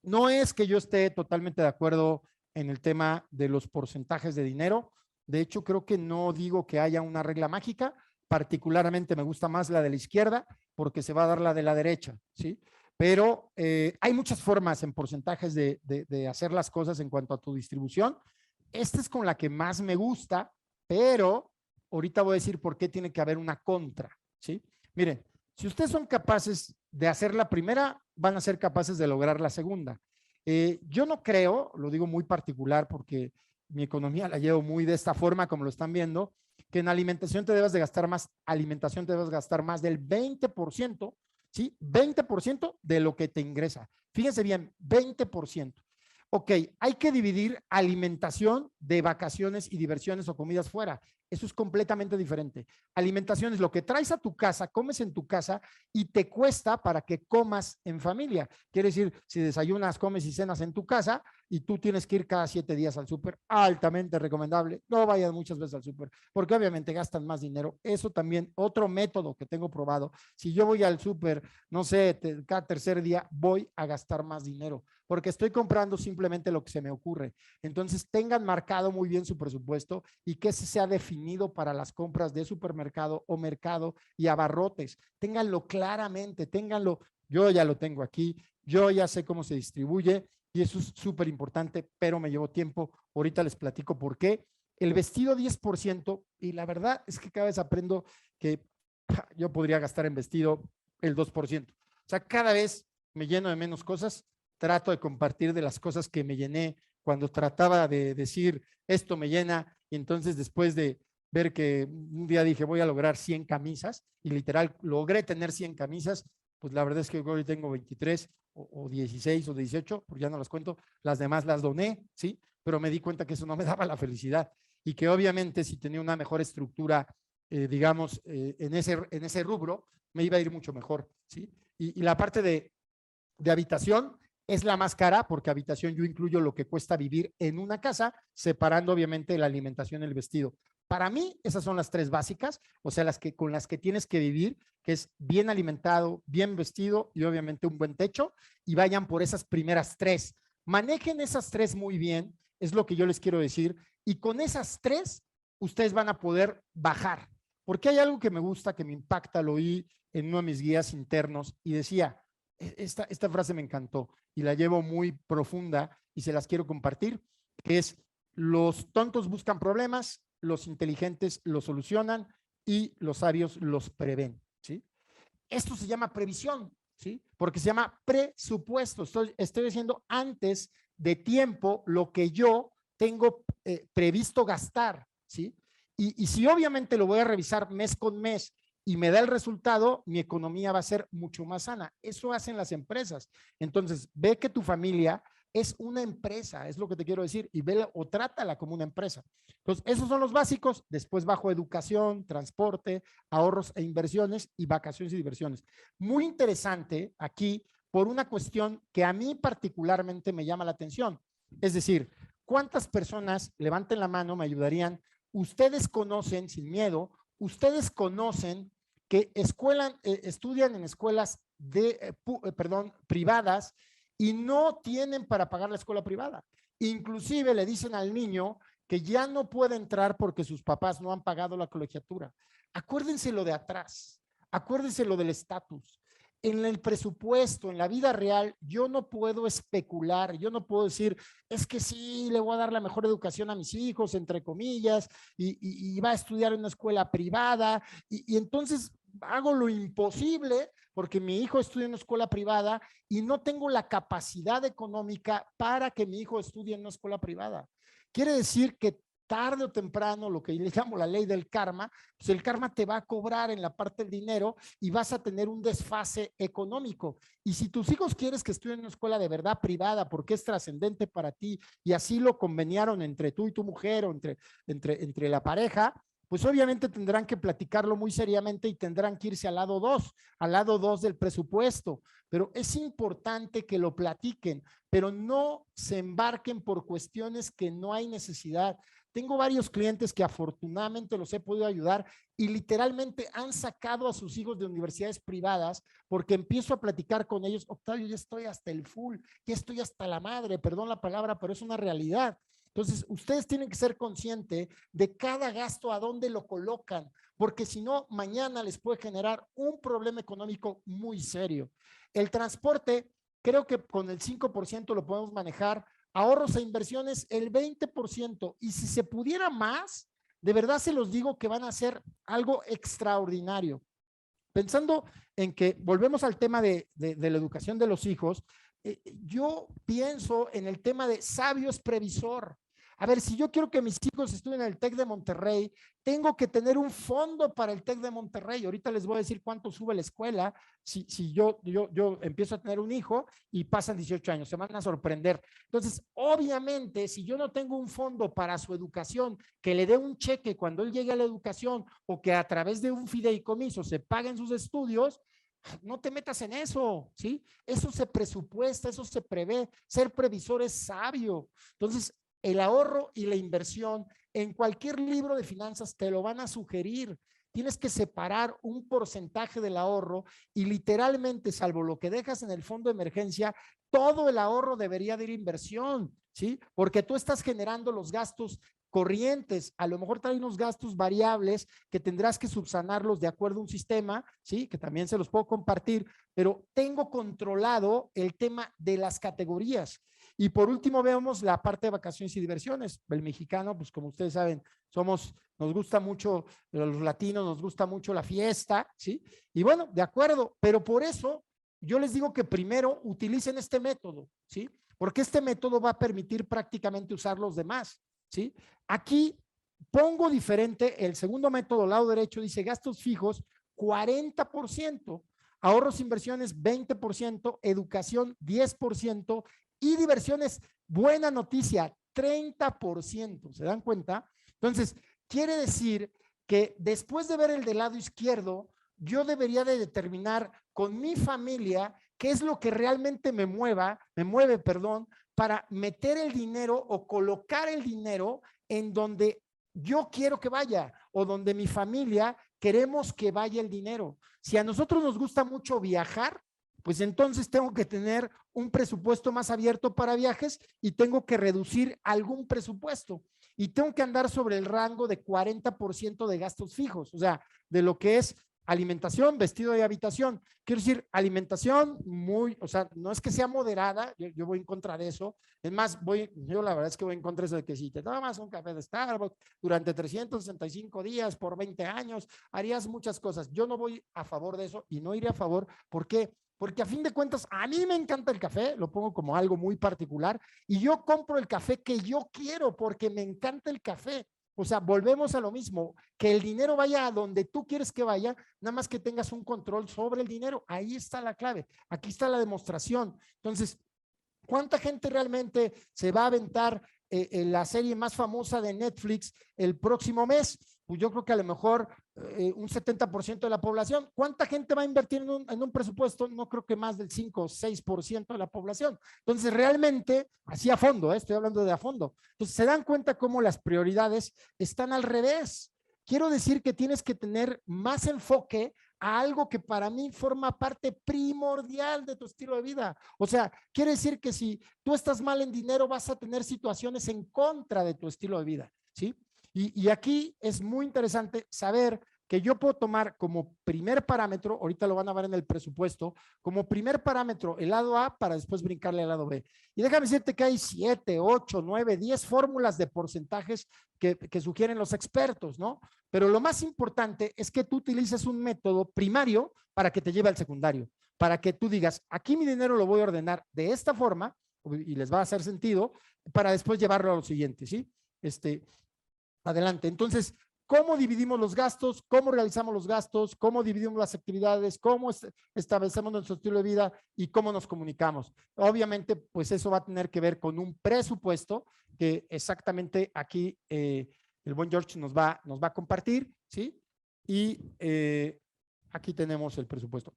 no es que yo esté totalmente de acuerdo en el tema de los porcentajes de dinero. De hecho, creo que no digo que haya una regla mágica. Particularmente me gusta más la de la izquierda porque se va a dar la de la derecha, ¿sí? Pero hay muchas formas en porcentajes de hacer las cosas en cuanto a tu distribución. Esta es con la que más me gusta, pero ahorita voy a decir por qué tiene que haber una contra, ¿sí? Miren, si ustedes son capaces de hacer la primera, van a ser capaces de lograr la segunda. Yo no creo, lo digo muy particular porque mi economía la llevo muy de esta forma, como lo están viendo, que en alimentación te debes de gastar más, alimentación te debes gastar más del 20%, ¿sí? 20% de lo que te ingresa. Fíjense bien, 20%. Ok, hay que dividir alimentación de vacaciones y diversiones o comidas fuera. Eso es completamente diferente. Alimentación es lo que traes a tu casa, comes en tu casa y te cuesta para que comas en familia. Quiere decir, si desayunas, comes y cenas en tu casa y tú tienes que ir cada 7 días al súper, altamente recomendable. No vayas muchas veces al súper porque obviamente gastan más dinero. Eso también, otro método que tengo probado. Si yo voy al súper, no sé, cada tercer día voy a gastar más dinero porque estoy comprando simplemente lo que se me ocurre. Entonces, tengan marcado muy bien su presupuesto y que ese sea definido para las compras de supermercado o mercado y abarrotes. Ténganlo claramente, ténganlo. Yo ya lo tengo aquí, yo ya sé cómo se distribuye y eso es súper importante, pero me llevó tiempo. Ahorita les platico por qué. El vestido 10%, y la verdad es que cada vez aprendo que yo podría gastar en vestido el 2%. O sea, cada vez me lleno de menos cosas, trato de compartir de las cosas que me llené cuando trataba de decir esto me llena y entonces después de ver que un día dije voy a lograr 100 camisas y literal logré tener 100 camisas, pues la verdad es que hoy tengo 23 o 16 o 18, porque ya no las cuento, las demás las doné, ¿sí? Pero me di cuenta que eso no me daba la felicidad y que obviamente si tenía una mejor estructura, digamos, en ese rubro, me iba a ir mucho mejor, ¿sí? Y la parte de habitación es la más cara porque habitación yo incluyo lo que cuesta vivir en una casa, separando obviamente la alimentación y el vestido. Para mí, esas son las tres básicas, o sea, con las que tienes que vivir, que es bien alimentado, bien vestido y obviamente un buen techo, y vayan por esas primeras tres. Manejen esas tres muy bien, es lo que yo les quiero decir, y con esas tres, ustedes van a poder bajar. Porque hay algo que me gusta, que me impacta, lo oí en uno de mis guías internos y decía, esta frase me encantó y la llevo muy profunda y se las quiero compartir, que es: los tontos buscan problemas, los inteligentes los solucionan y los sabios los prevén, ¿sí? Esto se llama previsión, ¿sí? Porque se llama presupuesto. Estoy diciendo antes de tiempo lo que yo tengo previsto gastar, ¿sí? Y si obviamente lo voy a revisar mes con mes y me da el resultado, mi economía va a ser mucho más sana. Eso hacen las empresas. Entonces, ve que tu familia es una empresa, es lo que te quiero decir, y vela o trátala como una empresa. Entonces, esos son los básicos. Después bajo educación, transporte, ahorros e inversiones y vacaciones y diversiones. Muy interesante aquí por una cuestión que a mí particularmente me llama la atención. Es decir, ¿cuántas personas, levanten la mano, me ayudarían? Ustedes conocen, sin miedo, ustedes conocen que estudian en escuelas privadas y no tienen para pagar la escuela privada. Inclusive le dicen al niño que ya no puede entrar porque sus papás no han pagado la colegiatura. Acuérdense lo de atrás, acuérdense lo del estatus. En el presupuesto, en la vida real, yo no puedo especular, yo no puedo decir, es que sí, le voy a dar la mejor educación a mis hijos, entre comillas, y va a estudiar en una escuela privada, y entonces hago lo imposible porque mi hijo estudia en una escuela privada y no tengo la capacidad económica para que mi hijo estudie en una escuela privada. Quiere decir que tarde o temprano, lo que le llamo la ley del karma, pues el karma te va a cobrar en la parte del dinero y vas a tener un desfase económico. Y si tus hijos quieres que estudien en una escuela de verdad privada porque es trascendente para ti y así lo conveniaron entre tú y tu mujer o entre la pareja, pues obviamente tendrán que platicarlo muy seriamente y tendrán que irse al lado 2 del presupuesto. Pero es importante que lo platiquen, pero no se embarquen por cuestiones que no hay necesidad. Tengo varios clientes que afortunadamente los he podido ayudar y literalmente han sacado a sus hijos de universidades privadas porque empiezo a platicar con ellos. Octavio, ya estoy hasta el full, ya estoy hasta la madre, perdón la palabra, pero es una realidad. Entonces, ustedes tienen que ser conscientes de cada gasto, a dónde lo colocan, porque si no, mañana les puede generar un problema económico muy serio. El transporte, creo que con el 5% lo podemos manejar. Ahorros e inversiones, el 20%. Y si se pudiera más, de verdad se los digo que van a hacer algo extraordinario. Pensando en que volvemos al tema de la educación de los hijos, yo pienso en el tema de sabio es previsor. A ver, si yo quiero que mis hijos estudien en el TEC de Monterrey, tengo que tener un fondo para el TEC de Monterrey. Ahorita les voy a decir cuánto sube la escuela si yo empiezo a tener un hijo y pasan 18 años. Se van a sorprender. Entonces, obviamente, si yo no tengo un fondo para su educación, que le dé un cheque cuando él llegue a la educación o que a través de un fideicomiso se paguen sus estudios, no te metas en eso, ¿sí? Eso se presupuesta, eso se prevé. Ser previsor es sabio. Entonces, el ahorro y la inversión en cualquier libro de finanzas te lo van a sugerir. Tienes que separar un porcentaje del ahorro y literalmente, salvo lo que dejas en el fondo de emergencia, todo el ahorro debería de ir a inversión, ¿sí? Porque tú estás generando los gastos corrientes, a lo mejor trae unos gastos variables que tendrás que subsanarlos de acuerdo a un sistema, ¿sí? Que también se los puedo compartir, pero tengo controlado el tema de las categorías. Y por último vemos la parte de vacaciones y diversiones. El mexicano, pues como ustedes saben, nos gusta mucho, los latinos nos gusta mucho la fiesta, ¿sí? Y bueno, de acuerdo, pero por eso yo les digo que primero utilicen este método, ¿sí? Porque este método va a permitir prácticamente usar los demás, ¿sí? Aquí pongo diferente, el segundo método, lado derecho, dice gastos fijos, 40%, ahorros, inversiones, 20%, educación, 10%, y diversiones, buena noticia, 30%, ¿se dan cuenta? Entonces, quiere decir que después de ver el del lado izquierdo, yo debería de determinar con mi familia qué es lo que realmente me mueve, para meter el dinero o colocar el dinero en donde yo quiero que vaya o donde mi familia queremos que vaya el dinero. Si a nosotros nos gusta mucho viajar, pues entonces tengo que tener un presupuesto más abierto para viajes y tengo que reducir algún presupuesto y tengo que andar sobre el rango de 40% de gastos fijos, o sea, de lo que es alimentación, vestido y habitación. Quiero decir, alimentación muy, o sea, no es que sea moderada, yo voy en contra de eso. Es más, yo la verdad es que voy en contra de eso de que si te tomas un café de Starbucks durante 365 días por 20 años, harías muchas cosas. Yo no voy a favor de eso y no iré a favor. ¿Por qué? Porque a fin de cuentas, a mí me encanta el café, lo pongo como algo muy particular, y yo compro el café que yo quiero porque me encanta el café. O sea, volvemos a lo mismo, que el dinero vaya a donde tú quieres que vaya, nada más que tengas un control sobre el dinero. Ahí está la clave, aquí está la demostración. Entonces, ¿cuánta gente realmente se va a aventar la serie más famosa de Netflix el próximo mes? Pues yo creo que a lo mejor un 70% de la población. ¿Cuánta gente va a invertir en un presupuesto? No creo que más del 5 o 6% de la población. Entonces, realmente, así a fondo, estoy hablando de a fondo. Entonces, se dan cuenta cómo las prioridades están al revés. Quiero decir que tienes que tener más enfoque a algo que para mí forma parte primordial de tu estilo de vida. O sea, quiere decir que si tú estás mal en dinero, vas a tener situaciones en contra de tu estilo de vida, ¿sí? Y aquí es muy interesante saber que yo puedo tomar como primer parámetro, ahorita lo van a ver en el presupuesto, como primer parámetro el lado A para después brincarle al lado B. Y déjame decirte que hay 7, 8, 9, 10 fórmulas de porcentajes que sugieren los expertos, ¿no? Pero lo más importante es que tú utilices un método primario para que te lleve al secundario, para que tú digas, aquí mi dinero lo voy a ordenar de esta forma, y les va a hacer sentido, para después llevarlo a lo siguiente, ¿sí? Adelante. Entonces, ¿cómo dividimos los gastos? ¿Cómo realizamos los gastos? ¿Cómo dividimos las actividades? ¿Cómo establecemos nuestro estilo de vida? ¿Y cómo nos comunicamos? Obviamente, pues eso va a tener que ver con un presupuesto que exactamente aquí el buen George nos va a compartir, ¿sí? Y aquí tenemos el presupuesto.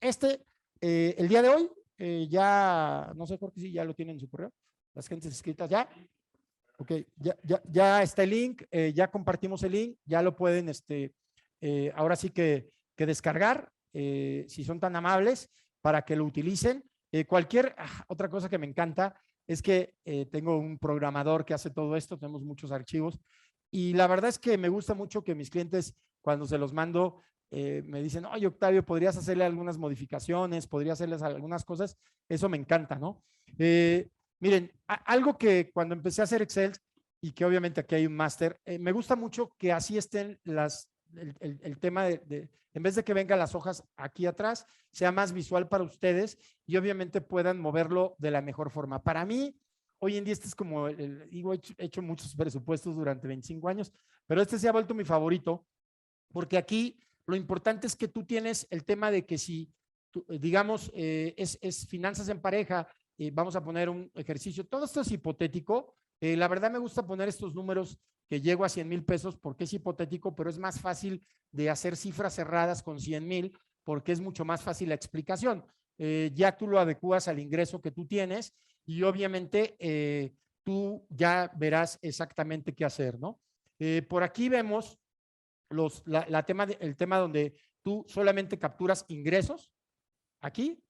El día de hoy, ya, no sé, Jorge, si ya lo tienen en su correo, las gentes escritas ya. Ok, ya está el link, ya compartimos el link, ya lo pueden, ahora sí que descargar, si son tan amables, para que lo utilicen. Otra cosa que me encanta es que tengo un programador que hace todo esto, tenemos muchos archivos, y la verdad es que me gusta mucho que mis clientes, cuando se los mando, me dicen, oye, Octavio, ¿podrías hacerle algunas modificaciones? ¿Podría hacerles algunas cosas? Eso me encanta, ¿no? Miren, algo que cuando empecé a hacer Excel y que obviamente aquí hay un máster, me gusta mucho que así estén el tema en vez de que vengan las hojas aquí atrás, sea más visual para ustedes y obviamente puedan moverlo de la mejor forma. Para mí, hoy en día este es como, he hecho muchos presupuestos durante 25 años, pero este se ha vuelto mi favorito porque aquí lo importante es que tú tienes el tema de que si, digamos, es finanzas en pareja, vamos a poner un ejercicio, todo esto es hipotético, la verdad me gusta poner estos números que llego a 100,000 pesos porque es hipotético, pero es más fácil de hacer cifras cerradas con 100,000 porque es mucho más fácil la explicación. Ya tú lo adecuas al ingreso que tú tienes y obviamente tú ya verás exactamente qué hacer, ¿no? Por aquí vemos el tema donde tú solamente capturas ingresos aquí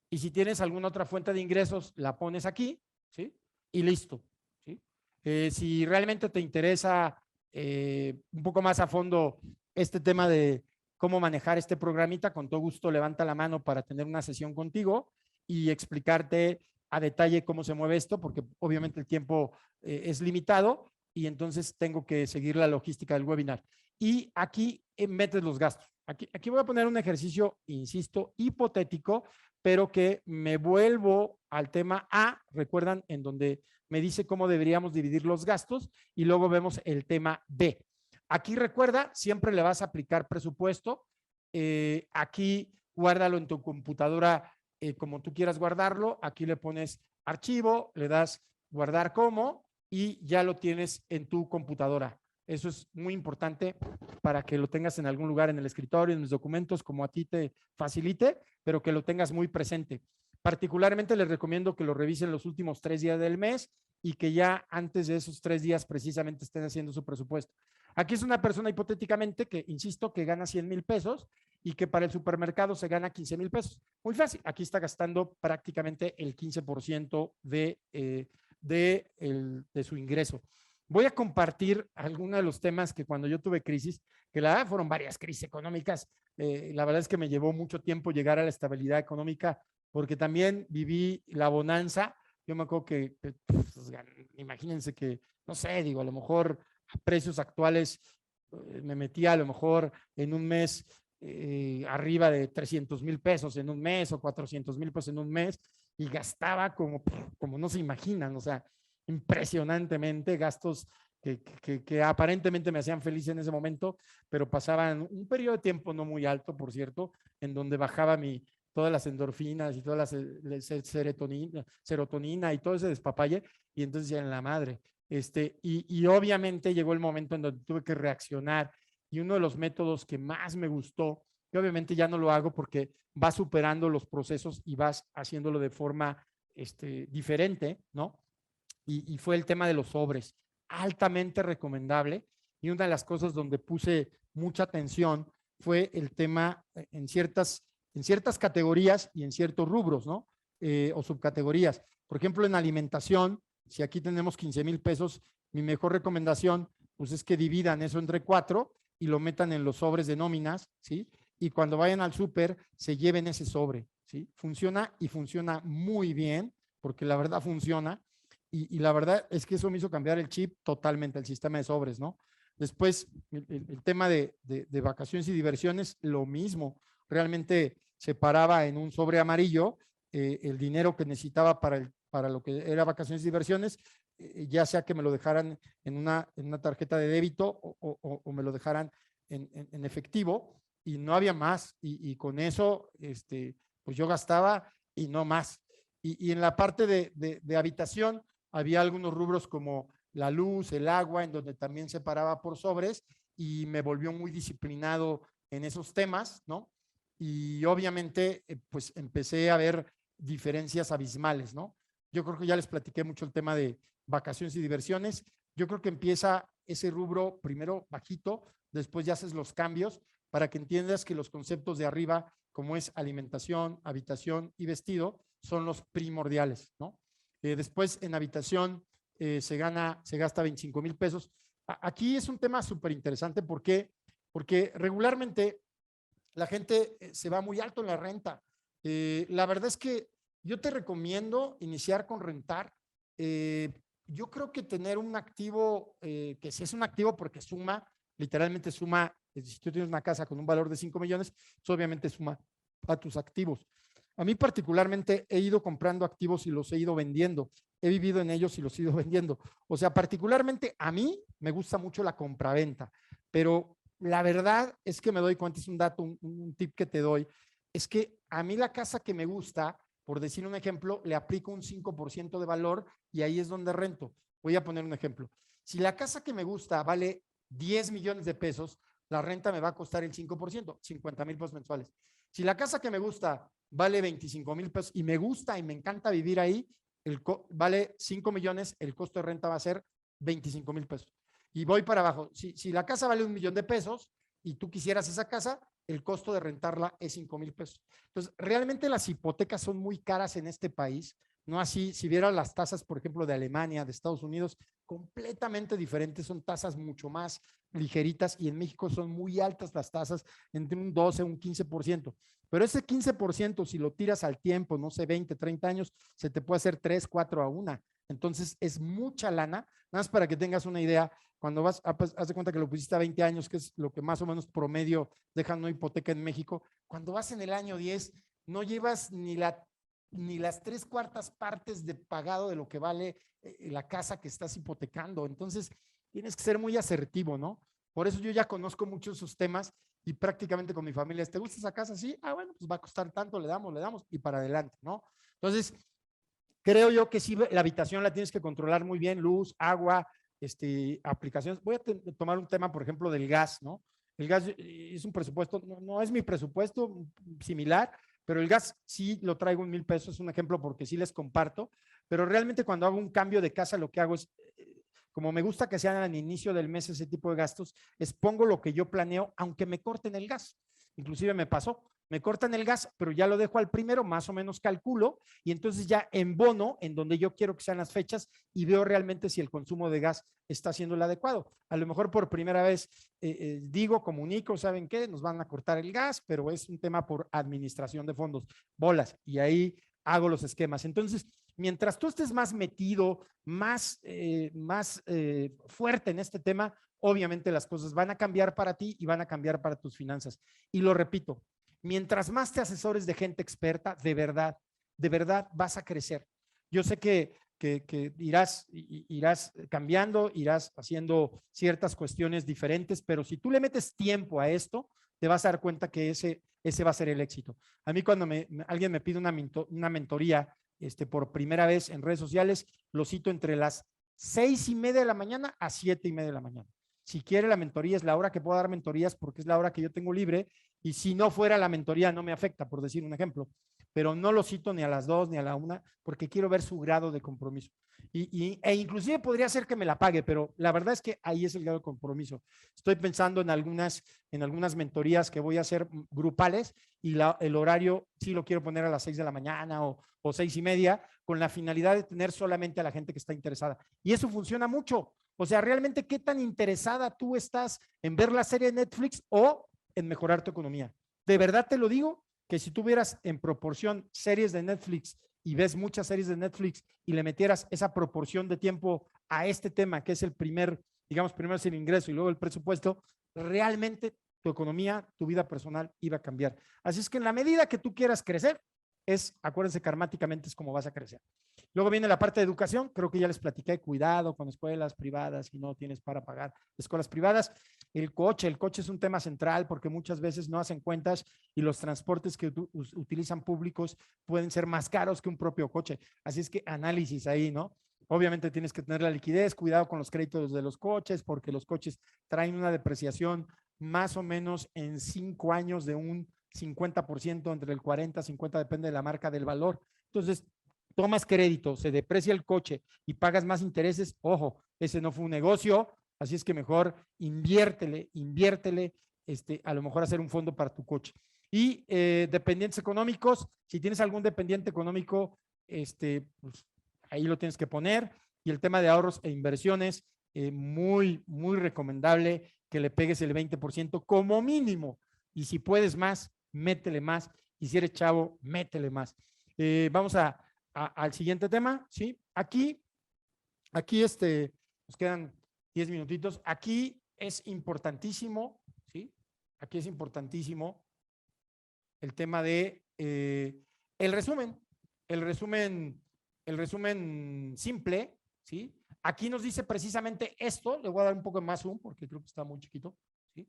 y si tienes alguna otra fuente de ingresos, la pones aquí, ¿sí? Y listo, ¿sí? Si realmente te interesa un poco más a fondo este tema de cómo manejar este programita, con todo gusto levanta la mano para tener una sesión contigo y explicarte a detalle cómo se mueve esto, porque obviamente el tiempo es limitado y entonces tengo que seguir la logística del webinar. Y aquí metes los gastos. Aquí voy a poner un ejercicio, insisto, hipotético, pero que me vuelvo al tema A, recuerdan, en donde me dice cómo deberíamos dividir los gastos y luego vemos el tema B. Aquí recuerda, siempre le vas a aplicar presupuesto. Aquí guárdalo en tu computadora como tú quieras guardarlo. Aquí le pones archivo, le das guardar como y ya lo tienes en tu computadora. Eso es muy importante para que lo tengas en algún lugar en el escritorio, en los documentos, como a ti te facilite, pero que lo tengas muy presente. Particularmente les recomiendo que lo revisen los últimos 3 días del mes y que ya antes de esos 3 días precisamente estén haciendo su presupuesto. Aquí es una persona hipotéticamente que, insisto, que gana 100,000 pesos y que para el supermercado se gana 15,000 pesos. Muy fácil, aquí está gastando prácticamente el 15% de su ingreso. Voy a compartir algunos de los temas que cuando yo tuve crisis, que la verdad fueron varias crisis económicas, la verdad es que me llevó mucho tiempo llegar a la estabilidad económica, porque también viví la bonanza. Yo me acuerdo que, pues, imagínense que, no sé, digo, a lo mejor a precios actuales me metía a lo mejor en un mes arriba de 300,000 pesos en un mes o 400,000 pesos en un mes y gastaba como no se imaginan, o sea, impresionantemente gastos que aparentemente me hacían feliz en ese momento, pero pasaban un periodo de tiempo no muy alto, por cierto, en donde bajaba todas las endorfinas y toda la serotonina y todo ese despapalle, y entonces ya en la madre. Y obviamente llegó el momento en donde tuve que reaccionar, y uno de los métodos que más me gustó, que obviamente ya no lo hago porque vas superando los procesos y vas haciéndolo de forma diferente, ¿no? Y fue el tema de los sobres, altamente recomendable. Y una de las cosas donde puse mucha atención fue el tema en ciertas categorías y en ciertos rubros, ¿no? O subcategorías. Por ejemplo, en alimentación, si aquí tenemos 15,000 pesos, mi mejor recomendación pues es que dividan eso entre 4 y lo metan en los sobres de nóminas, ¿sí? Y cuando vayan al súper, se lleven ese sobre, ¿sí? Funciona y funciona muy bien, porque la verdad funciona. Y la verdad es que eso me hizo cambiar el chip totalmente, el sistema de sobres, ¿no? Después, el tema de vacaciones y diversiones, lo mismo. Realmente separaba en un sobre amarillo el dinero que necesitaba para lo que era vacaciones y diversiones, ya sea que me lo dejaran en una tarjeta de débito o me lo dejaran en efectivo, y no había más. Y con eso, pues yo gastaba y no más. Y en la parte de habitación, había algunos rubros como la luz, el agua, en donde también se paraba por sobres, y me volvió muy disciplinado en esos temas, ¿no? Y obviamente, pues empecé a ver diferencias abismales, ¿no? Yo creo que ya les platiqué mucho el tema de vacaciones y diversiones. Yo creo que empieza ese rubro primero bajito, después ya haces los cambios para que entiendas que los conceptos de arriba, como es alimentación, habitación y vestido, son los primordiales, ¿no? Después en habitación se gasta 25,000 pesos. Aquí es un tema súper interesante. ¿Por qué? Porque regularmente la gente se va muy alto en la renta. La verdad es que yo te recomiendo iniciar con rentar. Yo creo que tener un activo, que si es un activo porque suma, literalmente suma, si tú tienes una casa con un valor de 5 millones, pues obviamente suma a tus activos. A mí particularmente he ido comprando activos y los he ido vendiendo. He vivido en ellos y los he ido vendiendo. O sea, particularmente a mí me gusta mucho la compraventa, pero la verdad es que me doy cuenta, es un dato, un tip que te doy, es que a mí la casa que me gusta, por decir un ejemplo, le aplico un 5% de valor y ahí es donde rento. Voy a poner un ejemplo. Si la casa que me gusta vale 10 millones de pesos, la renta me va a costar el 5%, 50,000 pesos mensuales. Si la casa que me gusta vale 25,000 pesos y me gusta y me encanta vivir ahí, vale 5 millones, el costo de renta va a ser 25,000 pesos. Y voy para abajo. Si la casa vale 1,000,000 de pesos y tú quisieras esa casa, el costo de rentarla es 5,000 pesos. Entonces, realmente las hipotecas son muy caras en este país. No así, si vieras las tasas, por ejemplo, de Alemania, de Estados Unidos, completamente diferentes, son tasas mucho más ligeritas, y en México son muy altas las tasas, entre un 12, un 15%. Pero ese 15%, si lo tiras al tiempo, no sé, 20, 30 años, se te puede hacer 3, 4 a 1. Entonces, es mucha lana. Nada más para que tengas una idea, cuando vas, haz de cuenta que lo pusiste a 20 años, que es lo que más o menos promedio dejan una hipoteca en México. Cuando vas en el año 10, no llevas ni las 3/4 partes de pagado de lo que vale la casa que estás hipotecando. Entonces, tienes que ser muy asertivo, ¿no? Por eso yo ya conozco muchos esos temas, y prácticamente con mi familia, ¿te gusta esa casa? Sí, bueno, pues va a costar tanto, le damos, y para adelante, ¿no? Entonces, creo yo que sí, la habitación la tienes que controlar muy bien, luz, agua, aplicaciones. Voy a tomar un tema, por ejemplo, del gas, ¿no? El gas es un presupuesto, no es mi presupuesto similar, pero el gas sí lo traigo en 1,000 pesos, es un ejemplo porque sí les comparto, pero realmente cuando hago un cambio de casa, lo que hago es como me gusta que sean al inicio del mes ese tipo de gastos, es pongo lo que yo planeo, aunque me corten el gas. Inclusive me pasó, me cortan el gas, pero ya lo dejo al primero, más o menos calculo, y entonces ya en bono, en donde yo quiero que sean las fechas, y veo realmente si el consumo de gas está siendo el adecuado. A lo mejor por primera vez digo, comunico, ¿saben qué? Nos van a cortar el gas, pero es un tema por administración de fondos, bolas, y ahí hago los esquemas. Entonces, mientras tú estés más metido, más fuerte en este tema, obviamente las cosas van a cambiar para ti y van a cambiar para tus finanzas. Y lo repito, mientras más te asesores de gente experta, de verdad vas a crecer. Yo sé que irás cambiando, irás haciendo ciertas cuestiones diferentes, pero si tú le metes tiempo a esto, te vas a dar cuenta que ese va a ser el éxito. A mí cuando alguien me pide una mentoría por primera vez en redes sociales, lo cito entre las 6:30 de la mañana a 7:30 de la mañana. Si quiere la mentoría, es la hora que puedo dar mentorías porque es la hora que yo tengo libre, y si no fuera la mentoría no me afecta, por decir un ejemplo, pero no lo cito ni a las 2 ni a la 1 porque quiero ver su grado de compromiso. E inclusive podría ser que me la pague, pero la verdad es que ahí es el grado de compromiso. Estoy pensando en algunas mentorías que voy a hacer grupales, y el horario sí lo quiero poner a las 6 de la mañana o 6:30, con la finalidad de tener solamente a la gente que está interesada. Y eso funciona mucho. O sea, realmente, ¿qué tan interesada tú estás en ver la serie de Netflix o en mejorar tu economía? De verdad te lo digo, que si tuvieras en proporción series de Netflix y ves muchas series de Netflix y le metieras esa proporción de tiempo a este tema, que es el primero es el ingreso y luego el presupuesto, realmente tu economía, tu vida personal iba a cambiar. Así es que en la medida que tú quieras crecer, acuérdense, karmáticamente es como vas a crecer. Luego viene la parte de educación, creo que ya les platiqué, cuidado con escuelas privadas si no tienes para pagar escuelas privadas. El coche es un tema central porque muchas veces no hacen cuentas y los transportes que utilizan públicos pueden ser más caros que un propio coche. Así es que análisis ahí, ¿no? Obviamente tienes que tener la liquidez, cuidado con los créditos de los coches, porque los coches traen una depreciación más o menos en 5 años de un 50%, entre el 40 y 50, depende de la marca, del valor. Entonces, tomas crédito, se deprecia el coche y pagas más intereses, ojo, ese no fue un negocio, así es que mejor inviértele, a lo mejor hacer un fondo para tu coche. Y dependientes económicos, si tienes algún dependiente económico, pues ahí lo tienes que poner. Y el tema de ahorros e inversiones, muy recomendable que le pegues el 20% como mínimo. Y si puedes más, métele más. Y si eres chavo, métele más. Vamos al siguiente tema, ¿sí? Aquí nos quedan 10 minutitos. Aquí es importantísimo, ¿sí? Aquí es importantísimo el tema de el resumen simple, ¿sí? Aquí nos dice precisamente esto, le voy a dar un poco más zoom porque creo que está muy chiquito, ¿sí?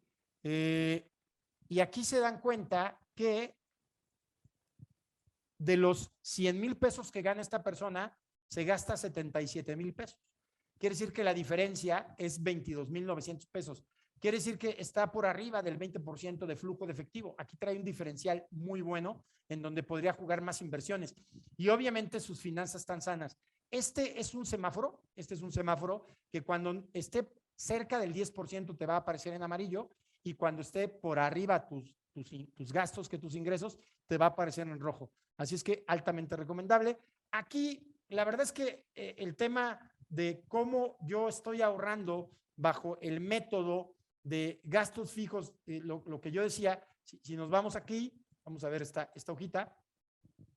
Y aquí se dan cuenta que de los 100,000 pesos que gana esta persona, se gasta 77,000 pesos. Quiere decir que la diferencia es 22,900 pesos. Quiere decir que está por arriba del 20% de flujo de efectivo. Aquí trae un diferencial muy bueno en donde podría jugar más inversiones. Y obviamente sus finanzas están sanas. Este es un semáforo que cuando esté cerca del 10% te va a aparecer en amarillo, y cuando esté por arriba tus gastos que tus ingresos, te va a aparecer en rojo. Así es que altamente recomendable. Aquí, la verdad es que el tema de cómo yo estoy ahorrando bajo el método de gastos fijos, lo que yo decía, si nos vamos aquí, vamos a ver esta hojita,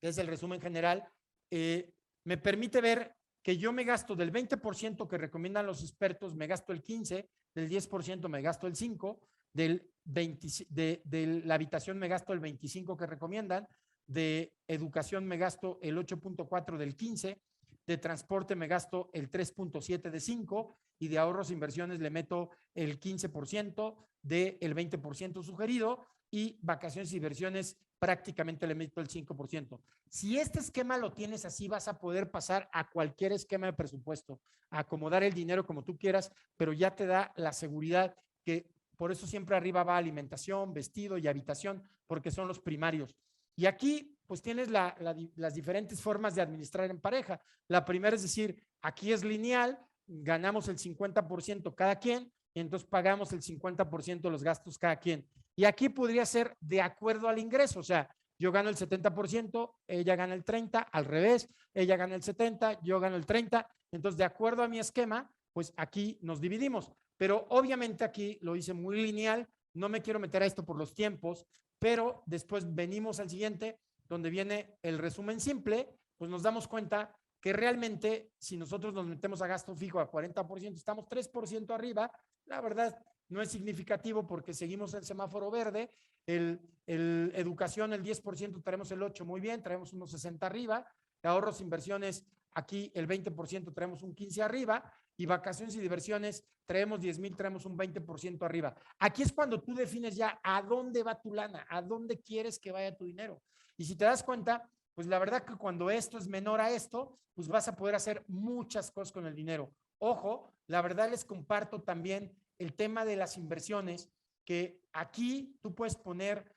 que es el resumen general, me permite ver que yo me gasto del 20% que recomiendan los expertos, me gasto el 15%, del 10% me gasto el 5%, de la habitación me gasto el 25% que recomiendan, de educación me gasto el 8.4% del 15%, de transporte me gasto el 3.7% de 5%, y de ahorros e inversiones le meto el 15% del 20% sugerido, y vacaciones y inversiones prácticamente le meto el 5%. Si este esquema lo tienes así, vas a poder pasar a cualquier esquema de presupuesto, a acomodar el dinero como tú quieras, pero ya te da la seguridad que por eso siempre arriba va alimentación, vestido y habitación, porque son los primarios. Y aquí pues tienes las diferentes formas de administrar en pareja. La primera es decir, aquí es lineal, ganamos el 50% cada quien y entonces pagamos el 50% de los gastos cada quien. Y aquí podría ser de acuerdo al ingreso, o sea, yo gano el 70%, ella gana el 30%, al revés, ella gana el 70%, yo gano el 30%, entonces de acuerdo a mi esquema, pues aquí nos dividimos. Pero obviamente aquí lo hice muy lineal, no me quiero meter a esto por los tiempos, pero después venimos al siguiente, donde viene el resumen simple, pues nos damos cuenta que realmente si nosotros nos metemos a gasto fijo a 40%, estamos 3% arriba, la verdad no es significativo porque seguimos en semáforo verde, el educación el 10%, traemos el 8%, muy bien, traemos unos 60 arriba, ahorros, inversiones, aquí el 20%, traemos un 15 arriba, y vacaciones y diversiones, traemos 10,000, traemos un 20% arriba. Aquí es cuando tú defines ya a dónde va tu lana, a dónde quieres que vaya tu dinero. Y si te das cuenta, pues la verdad que cuando esto es menor a esto, pues vas a poder hacer muchas cosas con el dinero. Ojo, la verdad les comparto también el tema de las inversiones, que aquí tú puedes poner,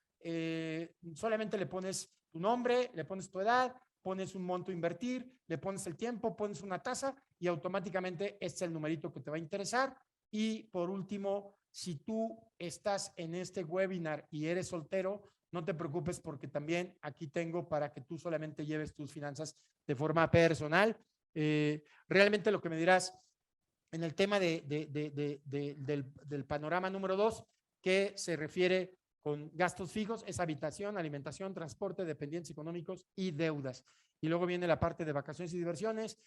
solamente le pones tu nombre, le pones tu edad, pones un monto a invertir, le pones el tiempo, pones una tasa y automáticamente este es el numerito que te va a interesar. Y por último, si tú estás en este webinar y eres soltero, no te preocupes porque también aquí tengo para que tú solamente lleves tus finanzas de forma personal. Realmente lo que me dirás en el tema del panorama número 2, que se refiere con gastos fijos, es habitación, alimentación, transporte, dependientes económicos y deudas. Y luego viene la parte de vacaciones y diversiones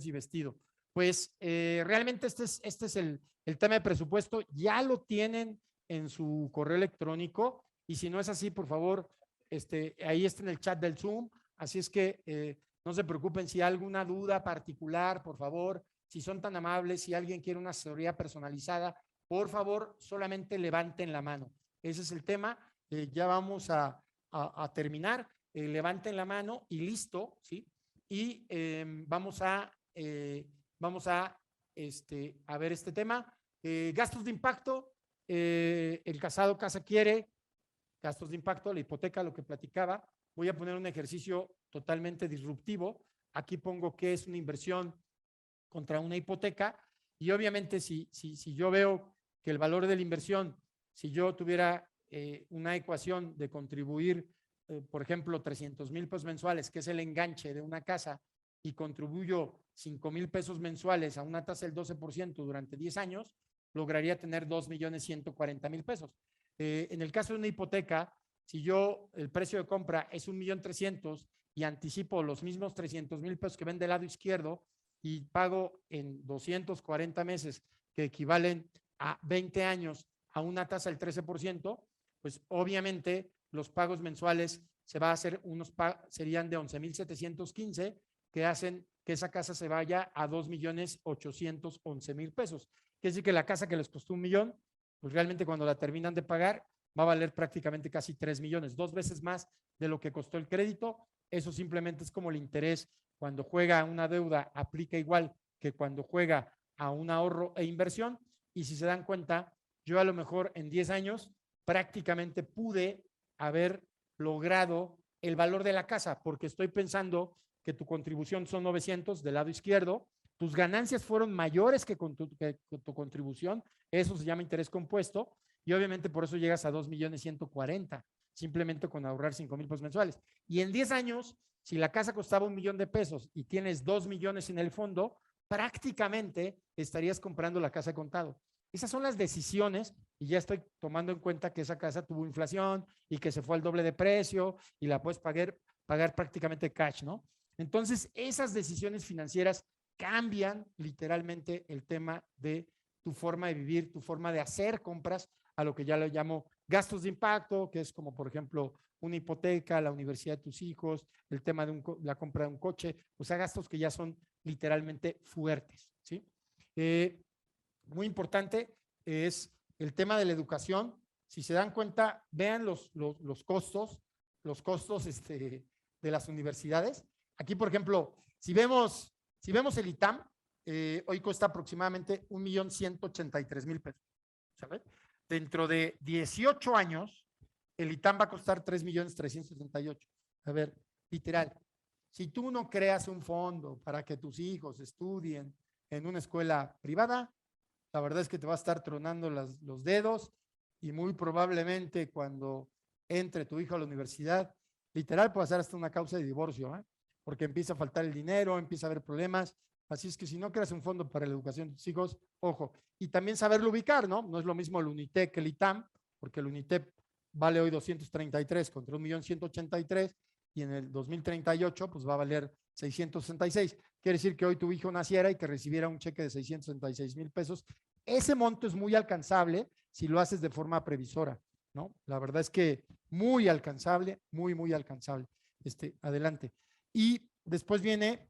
y vestido. Pues realmente este es el tema de presupuesto. Ya lo tienen en su correo electrónico y si no es así, por favor, ahí está en el chat del Zoom. Así es que no se preocupen si hay alguna duda particular, por favor, si son tan amables, si alguien quiere una asesoría personalizada, por favor, solamente levanten la mano. Ese es el tema. Ya vamos a terminar. Levanten la mano y listo, ¿sí? Y vamos a ver este tema. Gastos de impacto. El casado casa quiere. Gastos de impacto, la hipoteca, lo que platicaba. Voy a poner un ejercicio totalmente disruptivo. Aquí pongo que es una inversión contra una hipoteca y obviamente si yo veo que el valor de la inversión, si yo tuviera una ecuación de contribuir, por ejemplo, 300,000 pesos mensuales, que es el enganche de una casa, y contribuyo 5,000 pesos mensuales a una tasa del 12% durante 10 años, lograría tener 2,140,000 pesos. En el caso de una hipoteca, si yo el precio de compra es 1,300,000 y anticipo los mismos 300,000 pesos que ven del lado izquierdo, y pago en 240 meses, que equivalen a 20 años a una tasa del 13%, pues obviamente los pagos mensuales se va a hacer serían de 11,715, que hacen que esa casa se vaya a 2,811,000 pesos. Quiere decir que la casa que les costó 1,000,000, pues realmente cuando la terminan de pagar va a valer prácticamente casi 3 millones, 2 veces más de lo que costó el crédito. Eso simplemente es como el interés cuando juega a una deuda, aplica igual que cuando juega a un ahorro e inversión. Y si se dan cuenta, yo a lo mejor en 10 años prácticamente pude haber logrado el valor de la casa, porque estoy pensando que tu contribución son 900 del lado izquierdo, tus ganancias fueron mayores que con tu contribución, eso se llama interés compuesto, y obviamente por eso llegas a 2,140,000, simplemente con ahorrar 5,000 pesos mensuales. Y en 10 años, si la casa costaba 1,000,000 de pesos y tienes 2 millones en el fondo, prácticamente estarías comprando la casa de contado. Esas son las decisiones y ya estoy tomando en cuenta que esa casa tuvo inflación y que se fue al doble de precio y la puedes pagar prácticamente cash, ¿no? Entonces, esas decisiones financieras cambian literalmente el tema de tu forma de vivir, tu forma de hacer compras, a lo que ya le llamo gastos de impacto, que es como, por ejemplo, una hipoteca, la universidad de tus hijos, el tema de la compra de un coche, o sea, gastos que ya son literalmente fuertes, ¿sí? Muy importante es el tema de la educación. Si se dan cuenta, vean los costos, de las universidades. Aquí, por ejemplo, si vemos el ITAM, hoy cuesta aproximadamente 1,183,000 pesos. ¿Sabes? Dentro de 18 años, el ITAM va a costar 3,378,000. A ver, literal. Si tú no creas un fondo para que tus hijos estudien en una escuela privada, la verdad es que te va a estar tronando los dedos y muy probablemente cuando entre tu hijo a la universidad, literal puede ser hasta una causa de divorcio, ¿eh? Porque empieza a faltar el dinero, empieza a haber problemas. Así es que si no creas un fondo para la educación de tus hijos, ojo. Y también saberlo ubicar, ¿no? No es lo mismo el UNITEC que el ITAM, porque el UNITEC vale hoy 233 contra 1.183.000 y en el 2038 pues va a valer 666. Quiere decir que hoy tu hijo naciera y que recibiera un cheque de 666,000 pesos. Ese monto es muy alcanzable si lo haces de forma previsora, ¿no? La verdad es que muy alcanzable, muy alcanzable. Adelante. Y después viene,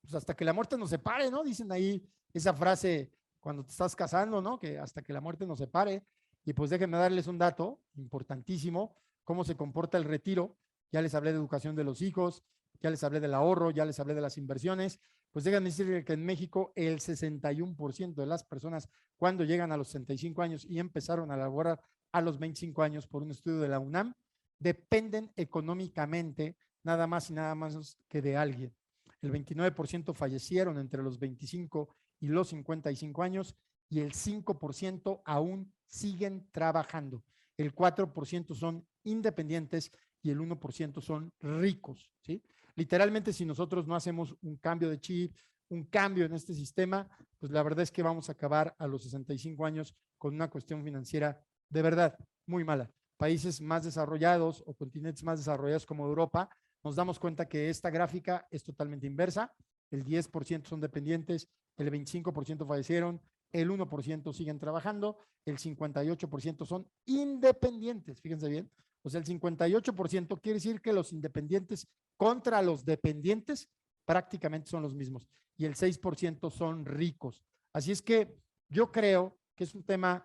pues hasta que la muerte nos separe, ¿no? Dicen ahí esa frase cuando te estás casando, ¿no? Que hasta que la muerte nos separe. Y pues déjenme darles un dato importantísimo, cómo se comporta el retiro. Ya les hablé de educación de los hijos, ya les hablé del ahorro, ya les hablé de las inversiones. Pues déjenme decir que en México el 61% de las personas cuando llegan a los 65 años y empezaron a laborar a los 25 años por un estudio de la UNAM, dependen económicamente nada más y nada más que de alguien. El 29% fallecieron entre los 25 y los 55 años y el 5% aún siguen trabajando. El 4% son independientes y el 1% son ricos, ¿sí? Literalmente, si nosotros no hacemos un cambio de chip, un cambio en este sistema, pues la verdad es que vamos a acabar a los 65 años con una cuestión financiera de verdad muy mala. Países más desarrollados o continentes más desarrollados como Europa, nos damos cuenta que esta gráfica es totalmente inversa. El 10% son dependientes, el 25% fallecieron, el 1% siguen trabajando, el 58% son independientes, fíjense bien. O sea, el 58% quiere decir que los independientes contra los dependientes prácticamente son los mismos y el 6% son ricos. Así es que yo creo que es un tema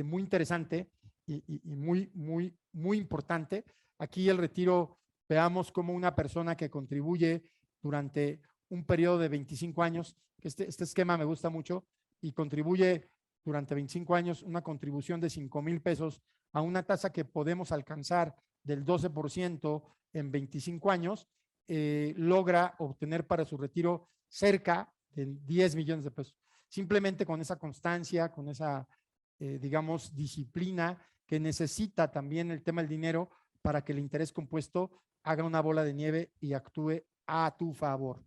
muy interesante y muy importante. Aquí el retiro, veamos como una persona que contribuye durante un periodo de 25 años, que este esquema me gusta mucho, y contribuye durante 25 años una contribución de 5,000 pesos a una tasa que podemos alcanzar del 12% en 25 años, logra obtener para su retiro cerca de 10 millones de pesos. Simplemente con esa constancia, con esa, digamos, disciplina que necesita también el tema del dinero para que el interés compuesto haga una bola de nieve y actúe a tu favor.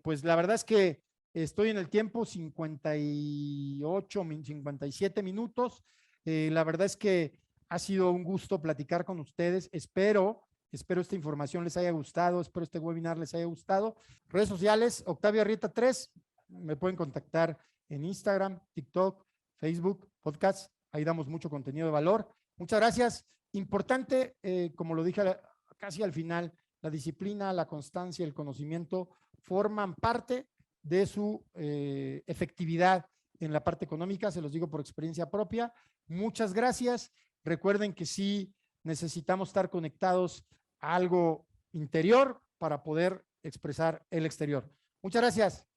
Pues la verdad es que estoy en el tiempo 58, 57 minutos. La verdad es que ha sido un gusto platicar con ustedes. Espero esta información les haya gustado, espero este webinar les haya gustado. Redes sociales, Octavio Arrieta 3, me pueden contactar en Instagram, TikTok, Facebook, podcast, ahí damos mucho contenido de valor. Muchas gracias. Importante, como lo dije casi al final, la disciplina, la constancia, el conocimiento forman parte de su efectividad en la parte económica, se los digo por experiencia propia. Muchas gracias. Recuerden que sí necesitamos estar conectados a algo interior para poder expresar el exterior. Muchas gracias.